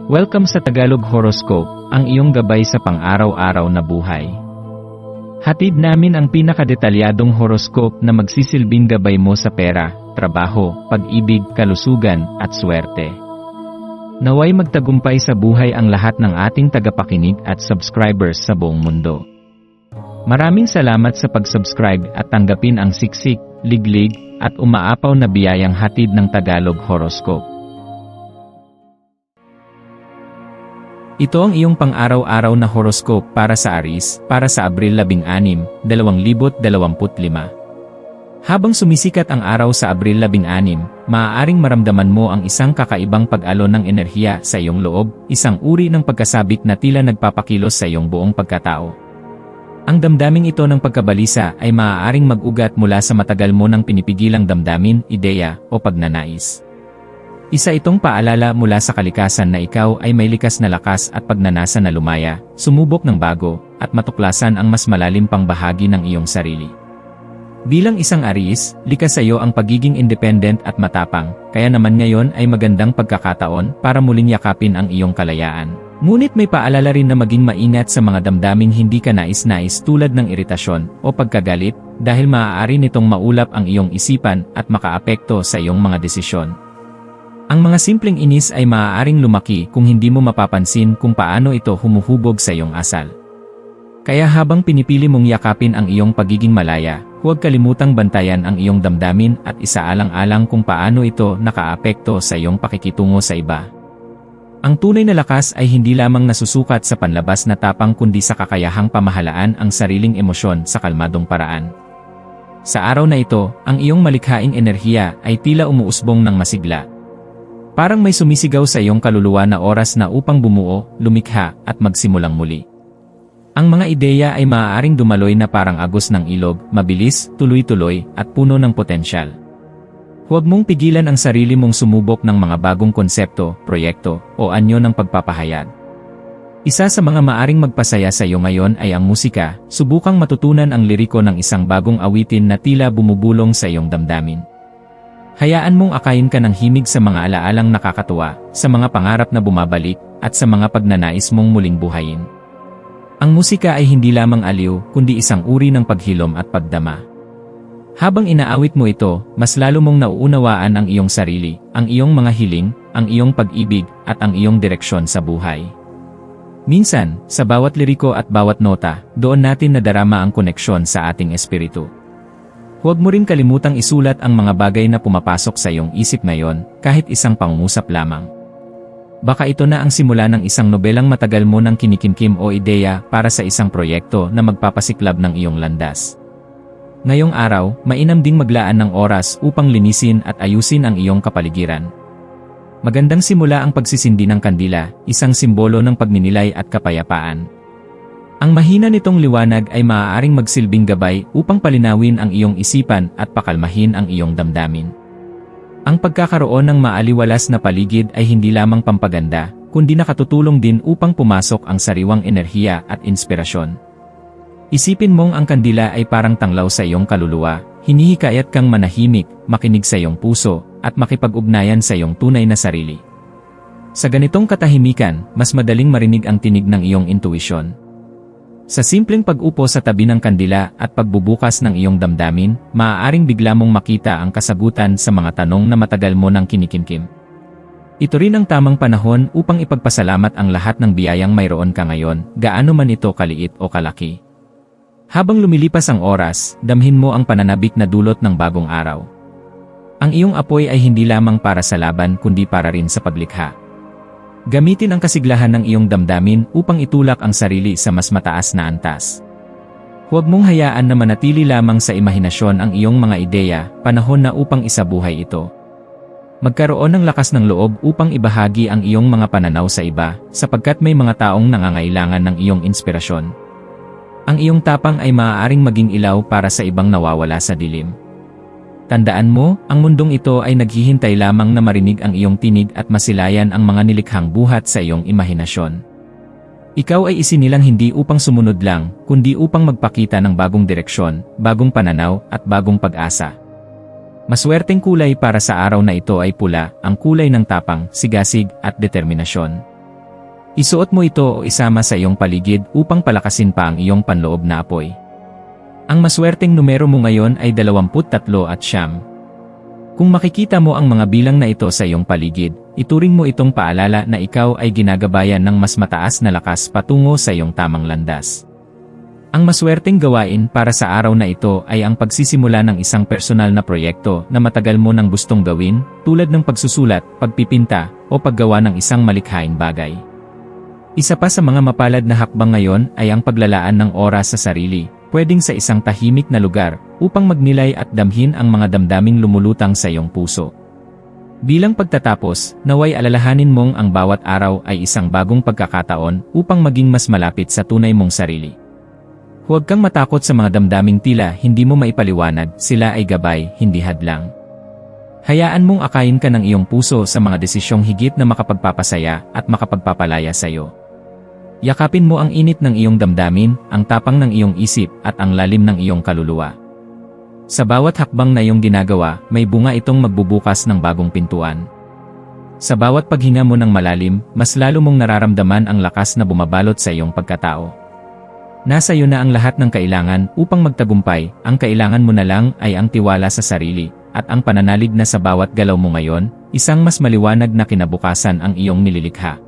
Welcome sa Tagalog Horoscope, ang iyong gabay sa pang-araw-araw na buhay. Hatid namin ang pinakadetalyadong horoscope na magsisilbing gabay mo sa pera, trabaho, pag-ibig, kalusugan, at swerte. Naway magtagumpay sa buhay ang lahat ng ating tagapakinig at subscribers sa buong mundo. Maraming salamat sa pag-subscribe at tanggapin ang siksik, liglig, at umaapaw na biyayang hatid ng Tagalog Horoscope. Ito ang iyong pang-araw-araw na horoscope para sa Aries, para sa Abril 16, 2025. Habang sumisikat ang araw sa Abril 16, maaaring maramdaman mo ang isang kakaibang pag-alon ng enerhiya sa iyong loob, isang uri ng pagkasabik na tila nagpapakilos sa iyong buong pagkatao. Ang damdaming ito ng pagkabalisa ay maaaring mag-ugat mula sa matagal mo nang pinipigilang damdamin, ideya, o pagnanais. Isa itong paalala mula sa kalikasan na ikaw ay may likas na lakas at pagnanasa na lumaya, sumubok ng bago, at matuklasan ang mas malalim pang bahagi ng iyong sarili. Bilang isang Aries, likas sa iyo ang pagiging independent at matapang, kaya naman ngayon ay magandang pagkakataon para muling yakapin ang iyong kalayaan. Ngunit may paalala rin na maging maingat sa mga damdaming hindi ka nais-nais tulad ng iritasyon o pagkagalit dahil maaari nitong maulap ang iyong isipan at makaapekto sa iyong mga desisyon. Ang mga simpleng inis ay maaaring lumaki kung hindi mo mapapansin kung paano ito humuhubog sa iyong asal. Kaya habang pinipili mong yakapin ang iyong pagiging malaya, huwag kalimutang bantayan ang iyong damdamin at isaalang-alang kung paano ito nakaapekto sa iyong pakikitungo sa iba. Ang tunay na lakas ay hindi lamang nasusukat sa panlabas na tapang kundi sa kakayahang pamahalaan ang sariling emosyon sa kalmadong paraan. Sa araw na ito, ang iyong malikhaing enerhiya ay tila umuusbong ng masigla. Parang may sumisigaw sa iyong kaluluwa na oras na upang bumuo, lumikha, at magsimulang muli. Ang mga ideya ay maaaring dumaloy na parang agos ng ilog, mabilis, tuloy-tuloy, at puno ng potensyal. Huwag mong pigilan ang sarili mong sumubok ng mga bagong konsepto, proyekto, o anyo ng pagpapahayag. Isa sa mga maaring magpasaya sa iyo ngayon ay ang musika, subukang matutunan ang liriko ng isang bagong awitin na tila bumubulong sa iyong damdamin. Hayaan mong akayin ka ng himig sa mga alaalang nakakatuwa, sa mga pangarap na bumabalik, at sa mga pagnanais mong muling buhayin. Ang musika ay hindi lamang aliw, kundi isang uri ng paghilom at pagdama. Habang inaawit mo ito, mas lalo mong nauunawaan ang iyong sarili, ang iyong mga hiling, ang iyong pag-ibig, at ang iyong direksyon sa buhay. Minsan, sa bawat liriko at bawat nota, doon natin nadarama ang koneksyon sa ating espiritu. Huwag mo rin kalimutang isulat ang mga bagay na pumapasok sa iyong isip ngayon, kahit isang pangungusap lamang. Baka ito na ang simula ng isang nobelang matagal mo nang kinikimkim o ideya para sa isang proyekto na magpapasiklab ng iyong landas. Ngayong araw, mainam ding maglaan ng oras upang linisin at ayusin ang iyong kapaligiran. Magandang simula ang pagsisindi ng kandila, isang simbolo ng pagninilay at kapayapaan. Ang mahina nitong liwanag ay maaaring magsilbing gabay upang palinawin ang iyong isipan at pakalmahin ang iyong damdamin. Ang pagkakaroon ng maaliwalas na paligid ay hindi lamang pampaganda, kundi nakatutulong din upang pumasok ang sariwang enerhiya at inspirasyon. Isipin mong ang kandila ay parang tanglaw sa iyong kaluluwa, hinihikayat kang manahimik, makinig sa iyong puso, at makipag-ugnayan sa iyong tunay na sarili. Sa ganitong katahimikan, mas madaling marinig ang tinig ng iyong intuisyon. Sa simpleng pag-upo sa tabi ng kandila at pagbubukas ng iyong damdamin, maaaring bigla mong makita ang kasagutan sa mga tanong na matagal mo nang kinikimkim. Ito rin ang tamang panahon upang ipagpasalamat ang lahat ng biyayang mayroon ka ngayon, gaano man ito kaliit o kalaki. Habang lumilipas ang oras, damhin mo ang pananabik na dulot ng bagong araw. Ang iyong apoy ay hindi lamang para sa laban kundi para rin sa paglikha. Gamitin ang kasiglahan ng iyong damdamin upang itulak ang sarili sa mas mataas na antas. Huwag mong hayaan na manatili lamang sa imahinasyon ang iyong mga ideya, panahon na upang isabuhay ito. Magkaroon ng lakas ng loob upang ibahagi ang iyong mga pananaw sa iba, sapagkat may mga taong nangangailangan ng iyong inspirasyon. Ang iyong tapang ay maaaring maging ilaw para sa ibang nawawala sa dilim. Tandaan mo, ang mundong ito ay naghihintay lamang na marinig ang iyong tinig at masilayan ang mga nilikhang buhat sa iyong imahinasyon. Ikaw ay isinilang hindi upang sumunod lang, kundi upang magpakita ng bagong direksyon, bagong pananaw, at bagong pag-asa. Maswerteng kulay para sa araw na ito ay pula, ang kulay ng tapang, sigasig, at determinasyon. Isuot mo ito o isama sa iyong paligid upang palakasin pa ang iyong panloob na apoy. Ang maswerteng numero mo ngayon ay 23 at 9. Kung makikita mo ang mga bilang na ito sa iyong paligid, ituring mo itong paalala na ikaw ay ginagabayan ng mas mataas na lakas patungo sa iyong tamang landas. Ang maswerteng gawain para sa araw na ito ay ang pagsisimula ng isang personal na proyekto na matagal mo nang gustong gawin, tulad ng pagsusulat, pagpipinta, o paggawa ng isang malikhaing bagay. Isa pa sa mga mapalad na hakbang ngayon ay ang paglalaan ng oras sa sarili, pwedeng sa isang tahimik na lugar, upang magnilay at damhin ang mga damdaming lumulutang sa iyong puso. Bilang pagtatapos, naway alalahanin mong ang bawat araw ay isang bagong pagkakataon upang maging mas malapit sa tunay mong sarili. Huwag kang matakot sa mga damdaming tila hindi mo maipaliwanag, sila ay gabay, hindi hadlang. Hayaan mong akayin ka ng iyong puso sa mga desisyong higit na makapagpapasaya at makapagpapalaya sa iyo. Yakapin mo ang init ng iyong damdamin, ang tapang ng iyong isip, at ang lalim ng iyong kaluluwa. Sa bawat hakbang na iyong ginagawa, may bunga itong magbubukas ng bagong pintuan. Sa bawat paghinga mo ng malalim, mas lalo mong nararamdaman ang lakas na bumabalot sa iyong pagkatao. Nasa iyo na ang lahat ng kailangan upang magtagumpay, ang kailangan mo na lang ay ang tiwala sa sarili, at ang pananalig na sa bawat galaw mo ngayon, isang mas maliwanag na kinabukasan ang iyong nililikha.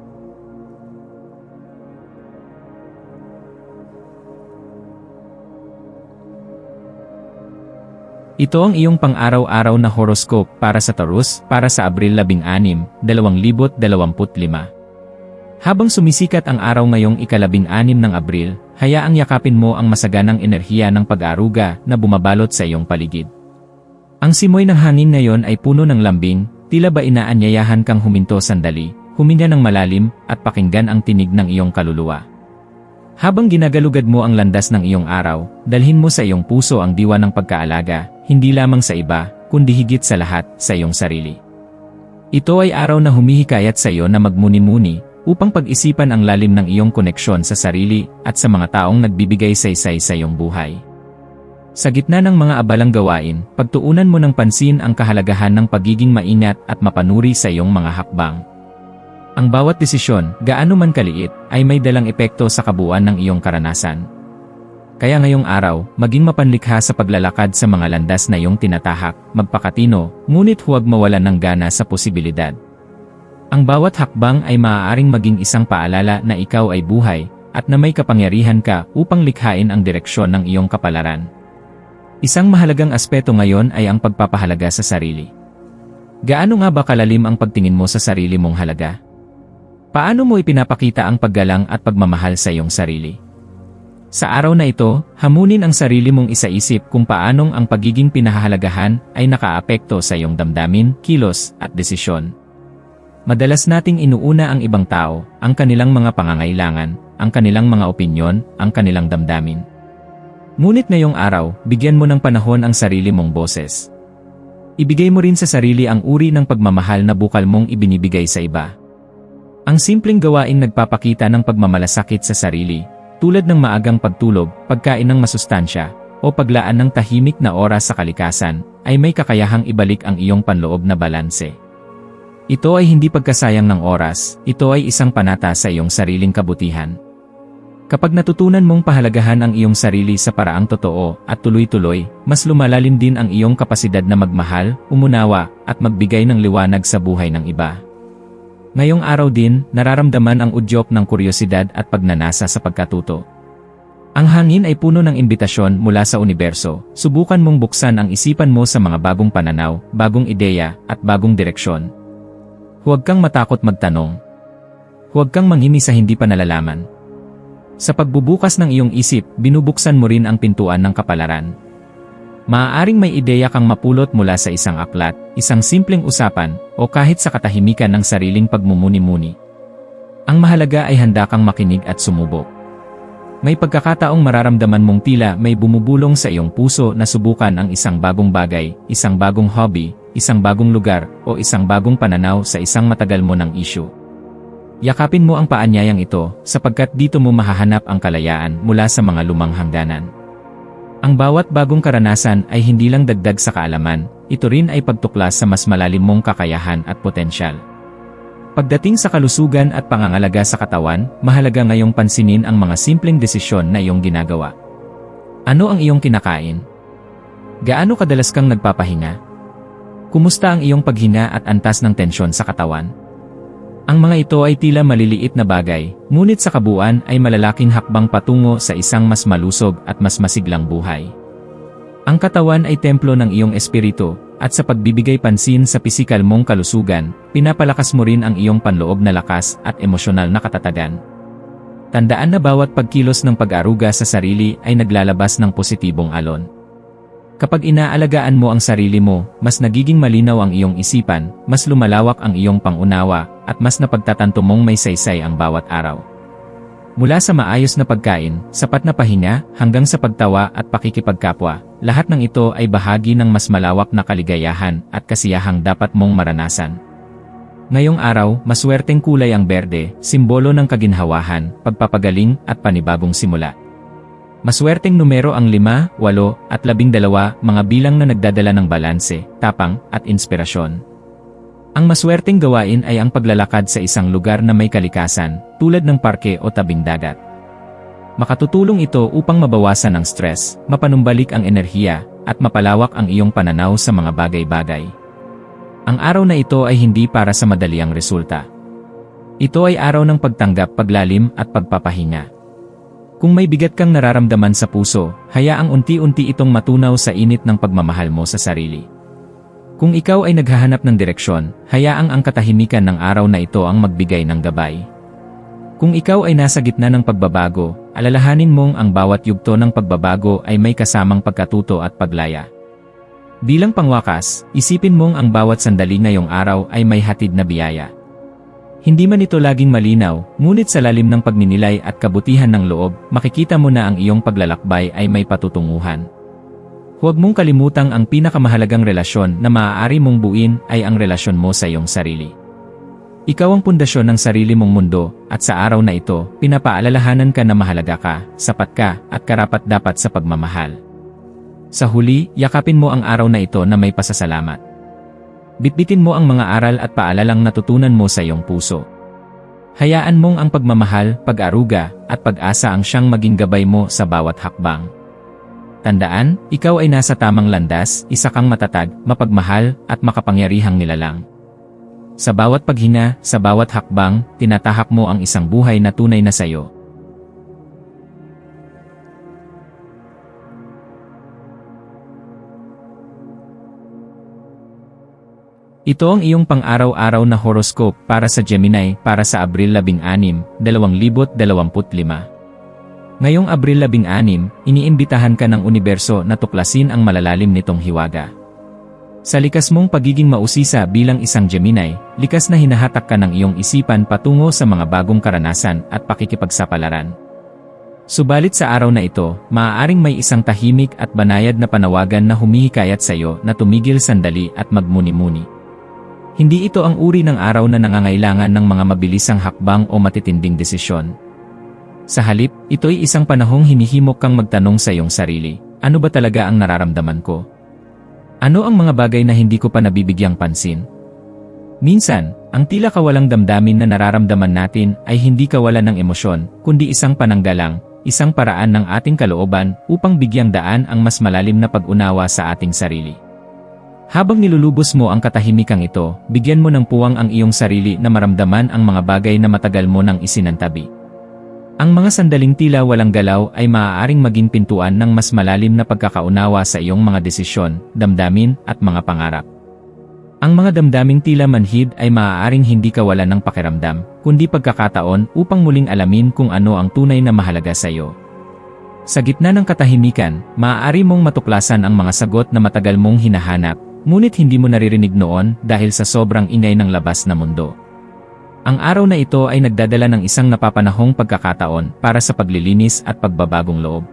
Ito ang iyong pang-araw-araw na horoscope para sa Taurus para sa Abril 16, 2025. Habang sumisikat ang araw ngayong ika-16 ng Abril, hayaang yakapin mo ang masaganang enerhiya ng pag-aaruga na bumabalot sa iyong paligid. Ang simoy ng hangin ngayon ay puno ng lambing, tila ba inaanyayahan kang huminto sandali, huminga ng malalim, at pakinggan ang tinig ng iyong kaluluwa. Habang ginagalugad mo ang landas ng iyong araw, dalhin mo sa iyong puso ang diwa ng pagkaalaga, hindi lamang sa iba, kundi higit sa lahat, sa iyong sarili. Ito ay araw na humihikayat sa iyo na magmuni-muni, upang pag-isipan ang lalim ng iyong koneksyon sa sarili at sa mga taong nagbibigay saysay sa iyong buhay. Sa gitna ng mga abalang gawain, pagtuunan mo ng pansin ang kahalagahan ng pagiging maingat at mapanuri sa iyong mga hakbang. Ang bawat desisyon, gaano man kaliit, ay may dalang epekto sa kabuuan ng iyong karanasan. Kaya ngayong araw, maging mapanlikha sa paglalakad sa mga landas na iyong tinatahak, magpakatino, ngunit huwag mawalan ng gana sa posibilidad. Ang bawat hakbang ay maaaring maging isang paalala na ikaw ay buhay, at na may kapangyarihan ka upang likhain ang direksyon ng iyong kapalaran. Isang mahalagang aspeto ngayon ay ang pagpapahalaga sa sarili. Gaano nga ba kalalim ang pagtingin mo sa sarili mong halaga? Paano mo ipinapakita ang paggalang at pagmamahal sa iyong sarili? Sa araw na ito, hamunin ang sarili mong isaisip kung paanong ang pagiging pinahahalagahan ay nakaapekto sa iyong damdamin, kilos, at desisyon. Madalas nating inuuna ang ibang tao, ang kanilang mga pangangailangan, ang kanilang mga opinyon, ang kanilang damdamin. Ngunit ngayong araw, bigyan mo ng panahon ang sarili mong boses. Ibigay mo rin sa sarili ang uri ng pagmamahal na bukal mong ibinibigay sa iba. Ang simpleng gawain nagpapakita ng pagmamalasakit sa sarili, tulad ng maagang pagtulog, pagkain ng masustansya, o paglaan ng tahimik na oras sa kalikasan, ay may kakayahang ibalik ang iyong panloob na balanse. Ito ay hindi pagkasayang ng oras, ito ay isang panata sa iyong sariling kabutihan. Kapag natutunan mong pahalagahan ang iyong sarili sa paraang totoo at tuloy-tuloy, mas lumalalim din ang iyong kapasidad na magmahal, umunawa, at magbigay ng liwanag sa buhay ng iba. Ngayong araw din, nararamdaman ang udyok ng kuryosidad at pagnanasa sa pagkatuto. Ang hangin ay puno ng imbitasyon mula sa universo, subukan mong buksan ang isipan mo sa mga bagong pananaw, bagong ideya, at bagong direksyon. Huwag kang matakot magtanong. Huwag kang manghimi sa hindi pa nalalaman. Sa pagbubukas ng iyong isip, binubuksan mo rin ang pintuan ng kapalaran. Maaaring may ideya kang mapulot mula sa isang aklat, isang simpleng usapan, o kahit sa katahimikan ng sariling pagmumuni-muni. Ang mahalaga ay handa kang makinig at sumubok. May pagkakataong mararamdaman mong tila may bumubulong sa iyong puso na subukan ang isang bagong bagay, isang bagong hobby, isang bagong lugar, o isang bagong pananaw sa isang matagal mo ng issue. Yakapin mo ang paanyayang ito, sapagkat dito mo mahahanap ang kalayaan mula sa mga lumang hangganan. Ang bawat bagong karanasan ay hindi lang dagdag sa kaalaman, ito rin ay pagtuklas sa mas malalim mong kakayahan at potensyal. Pagdating sa kalusugan at pangangalaga sa katawan, mahalaga ngayong pansinin ang mga simpleng desisyon na iyong ginagawa. Ano ang iyong kinakain? Gaano kadalas kang nagpapahinga? Kumusta ang iyong paghinga at antas ng tensyon sa katawan? Ang mga ito ay tila maliliit na bagay, ngunit sa kabuuan ay malalaking hakbang patungo sa isang mas malusog at mas masiglang buhay. Ang katawan ay templo ng iyong espiritu, at sa pagbibigay pansin sa pisikal mong kalusugan, pinapalakas mo rin ang iyong panloob na lakas at emosyonal na katatagan. Tandaan na bawat pagkilos ng pag-aruga sa sarili ay naglalabas ng positibong alon. Kapag inaalagaan mo ang sarili mo, mas nagiging malinaw ang iyong isipan, mas lumalawak ang iyong pangunawa, at mas napagtatanto mong may saysay ang bawat araw. Mula sa maayos na pagkain, sapat na pahinga, hanggang sa pagtawa at pakikipagkapwa, lahat ng ito ay bahagi ng mas malawak na kaligayahan at kasiyahang dapat mong maranasan. Ngayong araw, maswerteng kulay ang berde, simbolo ng kaginhawahan, pagpapagaling at panibagong simula. Maswerteng numero ang 5, 8 at 12, mga bilang na nagdadala ng balanse, tapang at inspirasyon. Ang maswerteng gawain ay ang paglalakad sa isang lugar na may kalikasan, tulad ng parke o tabing dagat. Makatutulong ito upang mabawasan ang stress, mapanumbalik ang enerhiya, at mapalawak ang iyong pananaw sa mga bagay-bagay. Ang araw na ito ay hindi para sa madaliang resulta. Ito ay araw ng pagtanggap, paglalim at pagpapahinga. Kung may bigat kang nararamdaman sa puso, hayaang unti-unti itong matunaw sa init ng pagmamahal mo sa sarili. Kung ikaw ay naghahanap ng direksyon, hayaang ang katahimikan ng araw na ito ang magbigay ng gabay. Kung ikaw ay nasa gitna ng pagbabago, alalahanin mong ang bawat yugto ng pagbabago ay may kasamang pagkatuto at paglaya. Bilang pangwakas, isipin mong ang bawat sandali ngayong araw ay may hatid na biyaya. Hindi man ito laging malinaw, ngunit sa lalim ng pagninilay at kabutihan ng loob, makikita mo na ang iyong paglalakbay ay may patutunguhan. Huwag mong kalimutang ang pinakamahalagang relasyon na maaari mong buuin ay ang relasyon mo sa iyong sarili. Ikaw ang pundasyon ng sarili mong mundo, at sa araw na ito, pinapaalalahanan ka na mahalaga ka, sapat ka, at karapat-dapat sa pagmamahal. Sa huli, yakapin mo ang araw na ito na may pasasalamat. Bitbitin mo ang mga aral at paalalang natutunan mo sa iyong puso. Hayaan mong ang pagmamahal, pag-aruga, at pag-asa ang siyang maging gabay mo sa bawat hakbang. Tandaan, ikaw ay nasa tamang landas, isa kang matatag, mapagmahal, at makapangyarihang nilalang. Sa bawat paghinga, sa bawat hakbang, tinatahak mo ang isang buhay na tunay na sayo. Ito ang iyong pang-araw-araw na horoscope para sa Gemini para sa Abril 16, 2025. Ngayong Abril 16, iniimbitahan ka ng universo na tuklasin ang malalalim nitong hiwaga. Sa likas mong pagiging mausisa bilang isang Gemini, likas na hinahatak ka ng iyong isipan patungo sa mga bagong karanasan at pakikipagsapalaran. Subalit sa araw na ito, maaaring may isang tahimik at banayad na panawagan na humihikayat sa iyo na tumigil sandali at magmuni-muni. Hindi ito ang uri ng araw na nangangailangan ng mga mabilisang hakbang o matitinding desisyon. Sa halip, ito'y isang panahong hinihimok kang magtanong sa iyong sarili, ano ba talaga ang nararamdaman ko? Ano ang mga bagay na hindi ko pa nabibigyang pansin? Minsan, ang tila kawalang damdamin na nararamdaman natin ay hindi kawalan ng emosyon, kundi isang pananggalang, isang paraan ng ating kalooban upang bigyang daan ang mas malalim na pag-unawa sa ating sarili. Habang nilulubos mo ang katahimikang ito, bigyan mo ng puwang ang iyong sarili na maramdaman ang mga bagay na matagal mo nang isinantabi. Ang mga sandaling tila walang galaw ay maaaring maging pintuan ng mas malalim na pagkakaunawa sa iyong mga desisyon, damdamin, at mga pangarap. Ang mga damdaming tila manhid ay maaaring hindi kawalan ng pakiramdam, kundi pagkakataon upang muling alamin kung ano ang tunay na mahalaga sa iyo. Sa gitna ng katahimikan, maaari mong matuklasan ang mga sagot na matagal mong hinahanap, ngunit hindi mo naririnig noon dahil sa sobrang ingay ng labas na mundo. Ang araw na ito ay nagdadala ng isang napapanahong pagkakataon para sa paglilinis at pagbabagong loob.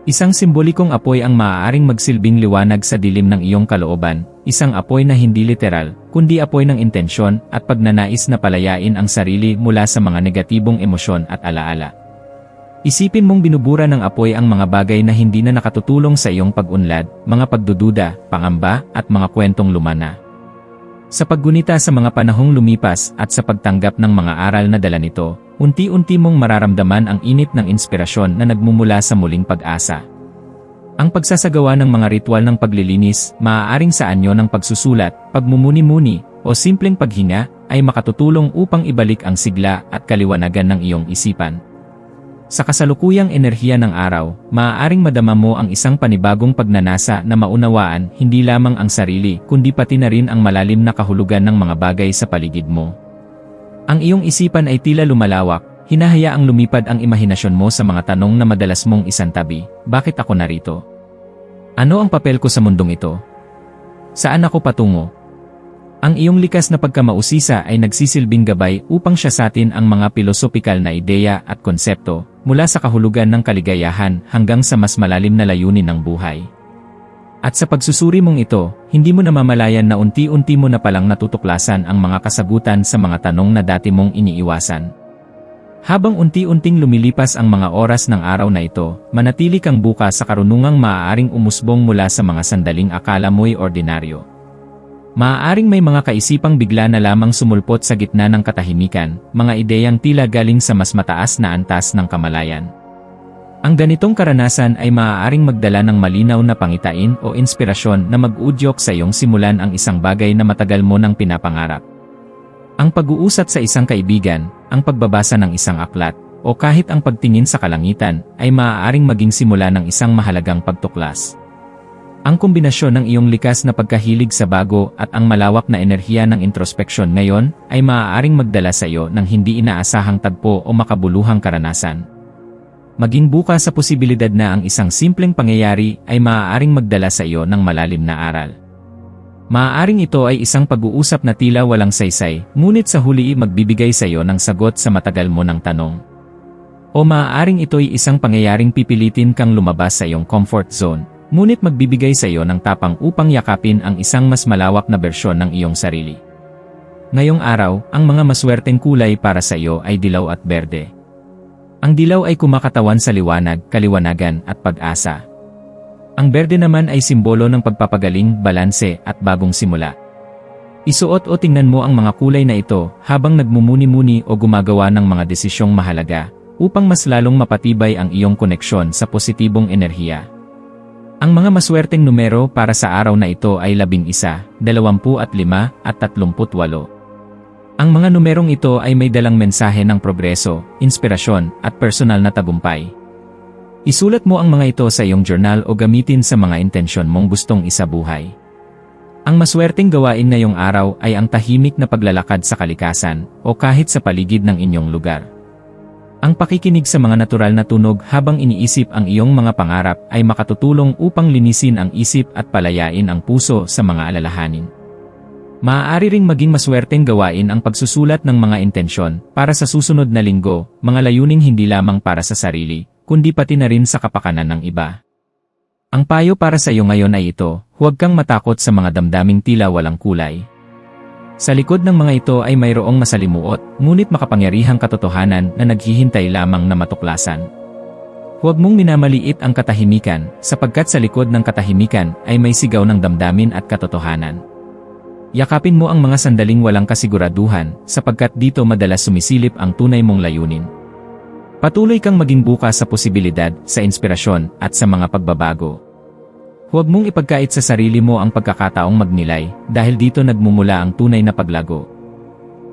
Isang simbolikong apoy ang maaaring magsilbing liwanag sa dilim ng iyong kalooban, isang apoy na hindi literal, kundi apoy ng intensyon at pagnanais na palayain ang sarili mula sa mga negatibong emosyon at alaala. Isipin mong binubura ng apoy ang mga bagay na hindi na nakatutulong sa iyong pag-unlad, mga pagdududa, pangamba, at mga kwentong lumana. Sa paggunita sa mga panahong lumipas at sa pagtanggap ng mga aral na dala nito, unti-unti mong mararamdaman ang init ng inspirasyon na nagmumula sa muling pag-asa. Ang pagsasagawa ng mga ritual ng paglilinis, maaaring sa anyo ng pagsusulat, pagmumuni-muni, o simpleng paghinga, ay makatutulong upang ibalik ang sigla at kaliwanagan ng iyong isipan. Sa kasalukuyang enerhiya ng araw, maaaring madama mo ang isang panibagong pagnanasa na maunawaan hindi lamang ang sarili kundi pati na rin ang malalim na kahulugan ng mga bagay sa paligid mo. Ang iyong isipan ay tila lumalawak, hinahayaang lumipad ang imahinasyon mo sa mga tanong na madalas mong isantabi. Bakit ako narito? Ano ang papel ko sa mundong ito? Saan ako patungo? Ang iyong likas na pagkamausisa ay nagsisilbing gabay upang siyasatin ang mga pilosopikal na ideya at konsepto, mula sa kahulugan ng kaligayahan hanggang sa mas malalim na layunin ng buhay. At sa pagsusuri mong ito, hindi mo namamalayan na unti-unti mo na palang natutuklasan ang mga kasagutan sa mga tanong na dati mong iniiwasan. Habang unti-unting lumilipas ang mga oras ng araw na ito, manatili kang buka sa karunungang maaaring umusbong mula sa mga sandaling akala mo'y ordinaryo. Maaaring may mga kaisipang bigla na lamang sumulpot sa gitna ng katahimikan, mga ideyang tila galing sa mas mataas na antas ng kamalayan. Ang ganitong karanasan ay maaaring magdala ng malinaw na pangitain o inspirasyon na mag-udyok sa iyong simulan ang isang bagay na matagal mo nang pinapangarap. Ang pag-uusap sa isang kaibigan, ang pagbabasa ng isang aklat, o kahit ang pagtingin sa kalangitan, ay maaaring maging simula ng isang mahalagang pagtuklas. Ang kombinasyon ng iyong likas na pagkahilig sa bago at ang malawak na enerhiya ng introspeksyon ngayon ay maaaring magdala sa iyo ng hindi inaasahang tagpo o makabuluhang karanasan. Maging bukas sa posibilidad na ang isang simpleng pangyayari ay maaaring magdala sa iyo ng malalim na aral. Maaaring ito ay isang pag-uusap na tila walang saysay, ngunit sa huli magbibigay sa iyo ng sagot sa matagal mo ng tanong. O maaaring ito ay isang pangyayaring pipilitin kang lumabas sa iyong comfort zone, ngunit magbibigay sa iyo ng tapang upang yakapin ang isang mas malawak na bersyon ng iyong sarili. Ngayong araw, ang mga maswerteng kulay para sa iyo ay dilaw at berde. Ang dilaw ay kumakatawan sa liwanag, kaliwanagan at pag-asa. Ang berde naman ay simbolo ng pagpapagaling, balanse at bagong simula. Isuot o tingnan mo ang mga kulay na ito habang nagmumuni-muni o gumagawa ng mga desisyong mahalaga upang mas lalong mapatibay ang iyong koneksyon sa positibong enerhiya. Ang mga maswerteng numero para sa araw na ito ay 11, 25 at 38. Ang mga numerong ito ay may dalang mensahe ng progreso, inspirasyon at personal na tagumpay. Isulat mo ang mga ito sa iyong journal o gamitin sa mga intensyon mong gustong isabuhay. Ang maswerteng gawain ngayong araw ay ang tahimik na paglalakad sa kalikasan o kahit sa paligid ng inyong lugar. Ang pakikinig sa mga natural na tunog habang iniisip ang iyong mga pangarap ay makatutulong upang linisin ang isip at palayain ang puso sa mga alalahanin. Maaari ring maging maswerteng gawain ang pagsusulat ng mga intensyon para sa susunod na linggo, mga layuning hindi lamang para sa sarili, kundi pati na rin sa kapakanan ng iba. Ang payo para sa iyo ngayon ay ito, huwag kang matakot sa mga damdaming tila walang kulay. Sa likod ng mga ito ay mayroong masalimuot, ngunit makapangyarihang katotohanan na naghihintay lamang na matuklasan. Huwag mong minamaliit ang katahimikan, sapagkat sa likod ng katahimikan ay may sigaw ng damdamin at katotohanan. Yakapin mo ang mga sandaling walang kasiguraduhan, sapagkat dito madalas sumisilip ang tunay mong layunin. Patuloy kang maging bukas sa posibilidad, sa inspirasyon, at sa mga pagbabago. Huwag mong ipagkait sa sarili mo ang pagkakataong magnilay, dahil dito nagmumula ang tunay na paglago.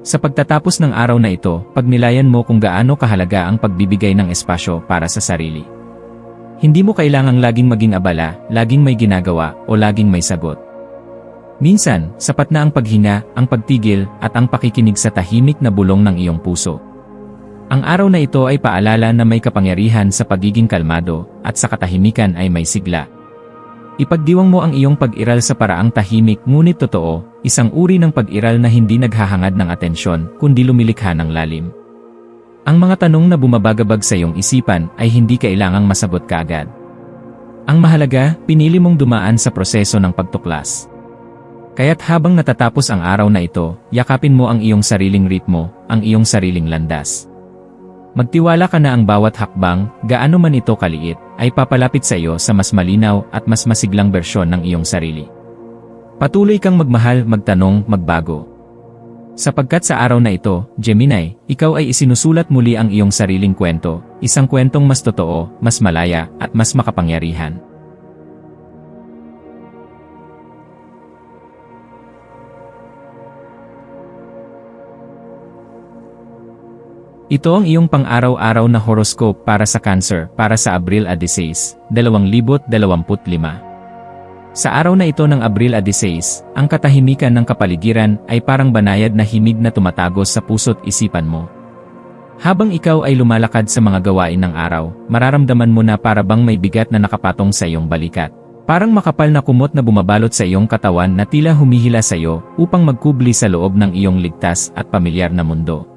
Sa pagtatapos ng araw na ito, pagnilayan mo kung gaano kahalaga ang pagbibigay ng espasyo para sa sarili. Hindi mo kailangang laging maging abala, laging may ginagawa, o laging may sagot. Minsan, sapat na ang paghinga, ang pagtigil, at ang pakikinig sa tahimik na bulong ng iyong puso. Ang araw na ito ay paalala na may kapangyarihan sa pagiging kalmado, at sa katahimikan ay may sigla. Ipagdiwang mo ang iyong pag-iral sa paraang tahimik ngunit totoo, isang uri ng pag-iral na hindi naghahangad ng atensyon, kundi lumilikha ng lalim. Ang mga tanong na bumabagabag sa iyong isipan ay hindi kailangang masagot kaagad. Ang mahalaga, pinili mong dumaan sa proseso ng pagtuklas. Kaya't habang natatapos ang araw na ito, yakapin mo ang iyong sariling ritmo, ang iyong sariling landas. Magtiwala ka na ang bawat hakbang, gaano man ito kaliit, ay papalapit sa iyo sa mas malinaw at mas masiglang bersyon ng iyong sarili. Patuloy kang magmahal, magtanong, magbago. Sapagkat sa araw na ito, Gemini, ikaw ay isinusulat muli ang iyong sariling kwento, isang kwentong mas totoo, mas malaya, at mas makapangyarihan. Ito ang iyong pang-araw-araw na horoscope para sa Cancer para sa Abril 16, 2025. Sa araw na ito ng Abril 16, ang katahimikan ng kapaligiran ay parang banayad na himig na tumatagos sa puso't isipan mo. Habang ikaw ay lumalakad sa mga gawain ng araw, mararamdaman mo na para bang may bigat na nakapatong sa iyong balikat. Parang makapal na kumot na bumabalot sa iyong katawan na tila humihila sa iyo upang magkubli sa loob ng iyong ligtas at pamilyar na mundo.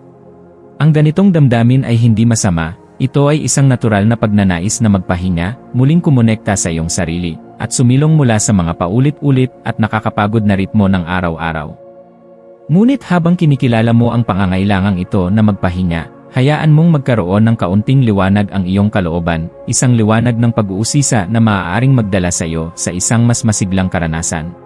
Ang ganitong damdamin ay hindi masama, ito ay isang natural na pagnanais na magpahinga, muling kumonekta sa iyong sarili, at sumilong mula sa mga paulit-ulit at nakakapagod na ritmo ng araw-araw. Ngunit habang kinikilala mo ang pangangailangang ito na magpahinga, hayaan mong magkaroon ng kaunting liwanag ang iyong kalooban, isang liwanag ng pag-uusisa na maaaring magdala sa iyo sa isang mas masiglang karanasan.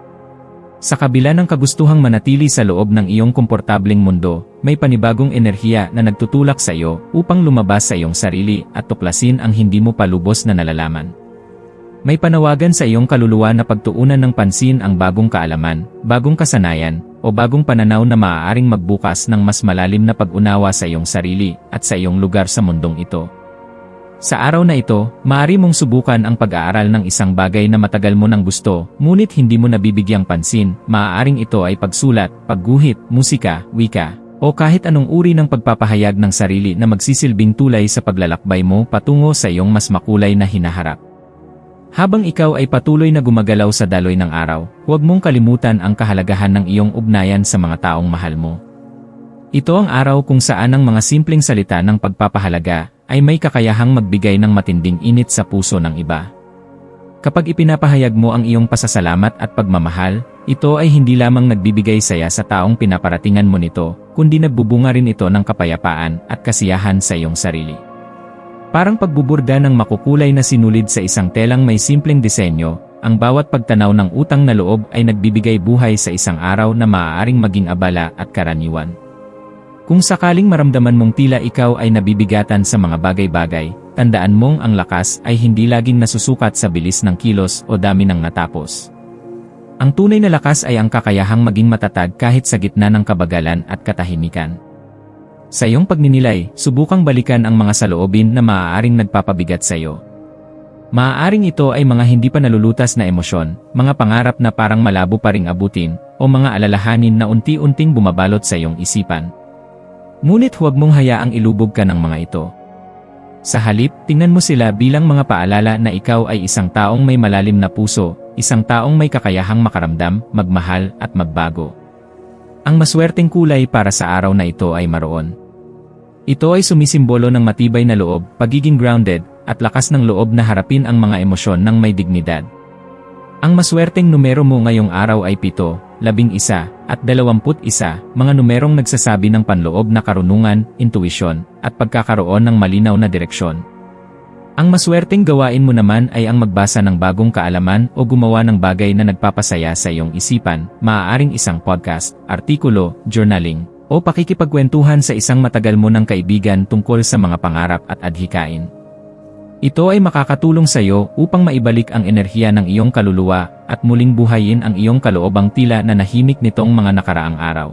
Sa kabila ng kagustuhang manatili sa loob ng iyong komportableng mundo, may panibagong enerhiya na nagtutulak sa iyo upang lumabas sa iyong sarili at tuklasin ang hindi mo pa lubos na nalalaman. May panawagan sa iyong kaluluwa na pagtuunan ng pansin ang bagong kaalaman, bagong kasanayan, o bagong pananaw na maaaring magbukas ng mas malalim na pag-unawa sa iyong sarili at sa iyong lugar sa mundong ito. Sa araw na ito, maaari mong subukan ang pag-aaral ng isang bagay na matagal mo nang gusto, ngunit hindi mo nabibigyang pansin. Maaaring ito ay pagsulat, pagguhit, musika, wika, o kahit anong uri ng pagpapahayag ng sarili na magsisilbing tulay sa paglalakbay mo patungo sa iyong mas makulay na hinaharap. Habang ikaw ay patuloy na gumagalaw sa daloy ng araw, huwag mong kalimutan ang kahalagahan ng iyong ugnayan sa mga taong mahal mo. Ito ang araw kung saan ang mga simpleng salita ng pagpapahalaga ay may kakayahang magbigay ng matinding init sa puso ng iba. Kapag ipinapahayag mo ang iyong pasasalamat at pagmamahal, ito ay hindi lamang nagbibigay saya sa taong pinaparatingan mo nito, kundi nagbubunga rin ito ng kapayapaan at kasiyahan sa iyong sarili. Parang pagbuburga ng makukulay na sinulid sa isang telang may simpleng disenyo, ang bawat pagtanaw ng utang na loob ay nagbibigay buhay sa isang araw na maaaring maging abala at karaniwan. Kung sakaling maramdaman mong tila ikaw ay nabibigatan sa mga bagay-bagay, tandaan mong ang lakas ay hindi laging nasusukat sa bilis ng kilos o dami ng natapos. Ang tunay na lakas ay ang kakayahang maging matatag kahit sa gitna ng kabagalan at katahimikan. Sa iyong pagninilay, subukang balikan ang mga saloobin na maaaring nagpapabigat sa iyo. Maaaring ito ay mga hindi pa nalulutas na emosyon, mga pangarap na parang malabo pa ring abutin, o mga alalahanin na unti-unting bumabalot sa iyong isipan. Ngunit huwag mong hayaang ilubog ka ng mga ito. Sa halip, tingnan mo sila bilang mga paalala na ikaw ay isang taong may malalim na puso, isang taong may kakayahang makaramdam, magmahal, at magbago. Ang maswerteng kulay para sa araw na ito ay maroon. Ito ay sumisimbolo ng matibay na loob, pagiging grounded, at lakas ng loob na harapin ang mga emosyon ng may dignidad. Ang maswerteng numero mo ngayong araw ay 7, 11, at 21, mga numerong nagsasabi ng panloob na karunungan, intuisyon, at pagkakaroon ng malinaw na direksyon. Ang maswerteng gawain mo naman ay ang magbasa ng bagong kaalaman o gumawa ng bagay na nagpapasaya sa iyong isipan, maaaring isang podcast, artikulo, journaling, o pakikipagkwentuhan sa isang matagal mo ng kaibigan tungkol sa mga pangarap at adhikain. Ito ay makakatulong sa iyo upang maibalik ang enerhiya ng iyong kaluluwa at muling buhayin ang iyong kaloobang tila na nahimik nitong mga nakaraang araw.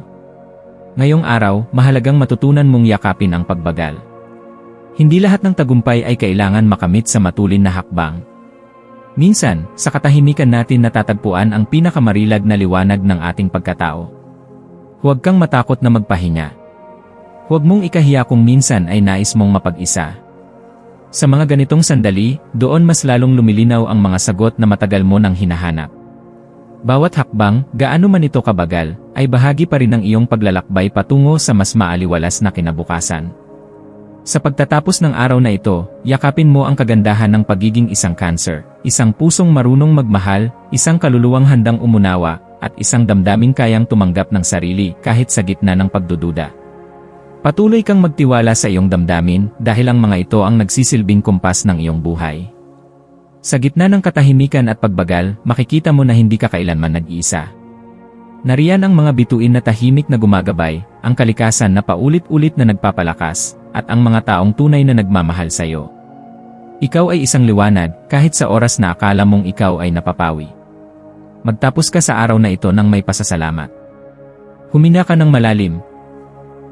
Ngayong araw, mahalagang matutunan mong yakapin ang pagbagal. Hindi lahat ng tagumpay ay kailangan makamit sa matulin na hakbang. Minsan, sa katahimikan natin natatagpuan ang pinakamarilag na liwanag ng ating pagkatao. Huwag kang matakot na magpahinga. Huwag mong ikahiya kung minsan ay nais mong mapag-isa. Sa mga ganitong sandali, doon mas lalong lumilinaw ang mga sagot na matagal mo nang hinahanap. Bawat hakbang, gaano man ito kabagal, ay bahagi pa rin ng iyong paglalakbay patungo sa mas maaliwalas na kinabukasan. Sa pagtatapos ng araw na ito, yakapin mo ang kagandahan ng pagiging isang Cancer, isang pusong marunong magmahal, isang kaluluwang handang umunawa, at isang damdaming kayang tumanggap ng sarili kahit sa gitna ng pagdududa. Patuloy kang magtiwala sa iyong damdamin dahil ang mga ito ang nagsisilbing kumpas ng iyong buhay. Sa gitna ng katahimikan at pagbagal, makikita mo na hindi ka kailanman nag-iisa. Nariyan ang mga bituin na tahimik na gumagabay, ang kalikasan na paulit-ulit na nagpapalakas, at ang mga taong tunay na nagmamahal sa iyo. Ikaw ay isang liwanag, kahit sa oras na akala mong ikaw ay napapawi. Magtapos ka sa araw na ito ng may pasasalamat. Huminga ka ng malalim.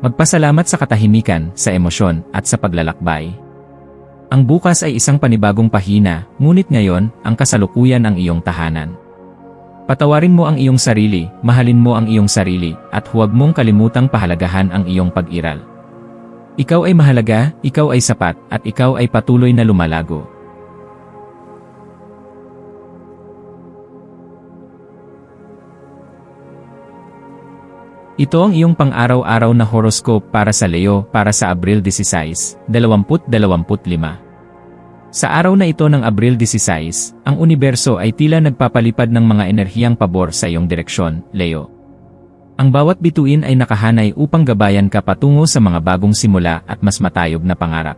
Magpasalamat sa katahimikan, sa emosyon, at sa paglalakbay. Ang bukas ay isang panibagong pahina, ngunit ngayon, ang kasalukuyan ang iyong tahanan. Patawarin mo ang iyong sarili, mahalin mo ang iyong sarili, at huwag mong kalimutang pahalagahan ang iyong pag-iral. Ikaw ay mahalaga, ikaw ay sapat, at ikaw ay patuloy na lumalago. Ito ang iyong pang-araw-araw na horoscope para sa Leo para sa Abril 16, 2025. Sa araw na ito ng Abril 16, ang universo ay tila nagpapalipad ng mga enerhiyang pabor sa iyong direksyon, Leo. Ang bawat bituin ay nakahanay upang gabayan ka patungo sa mga bagong simula at mas matayog na pangarap.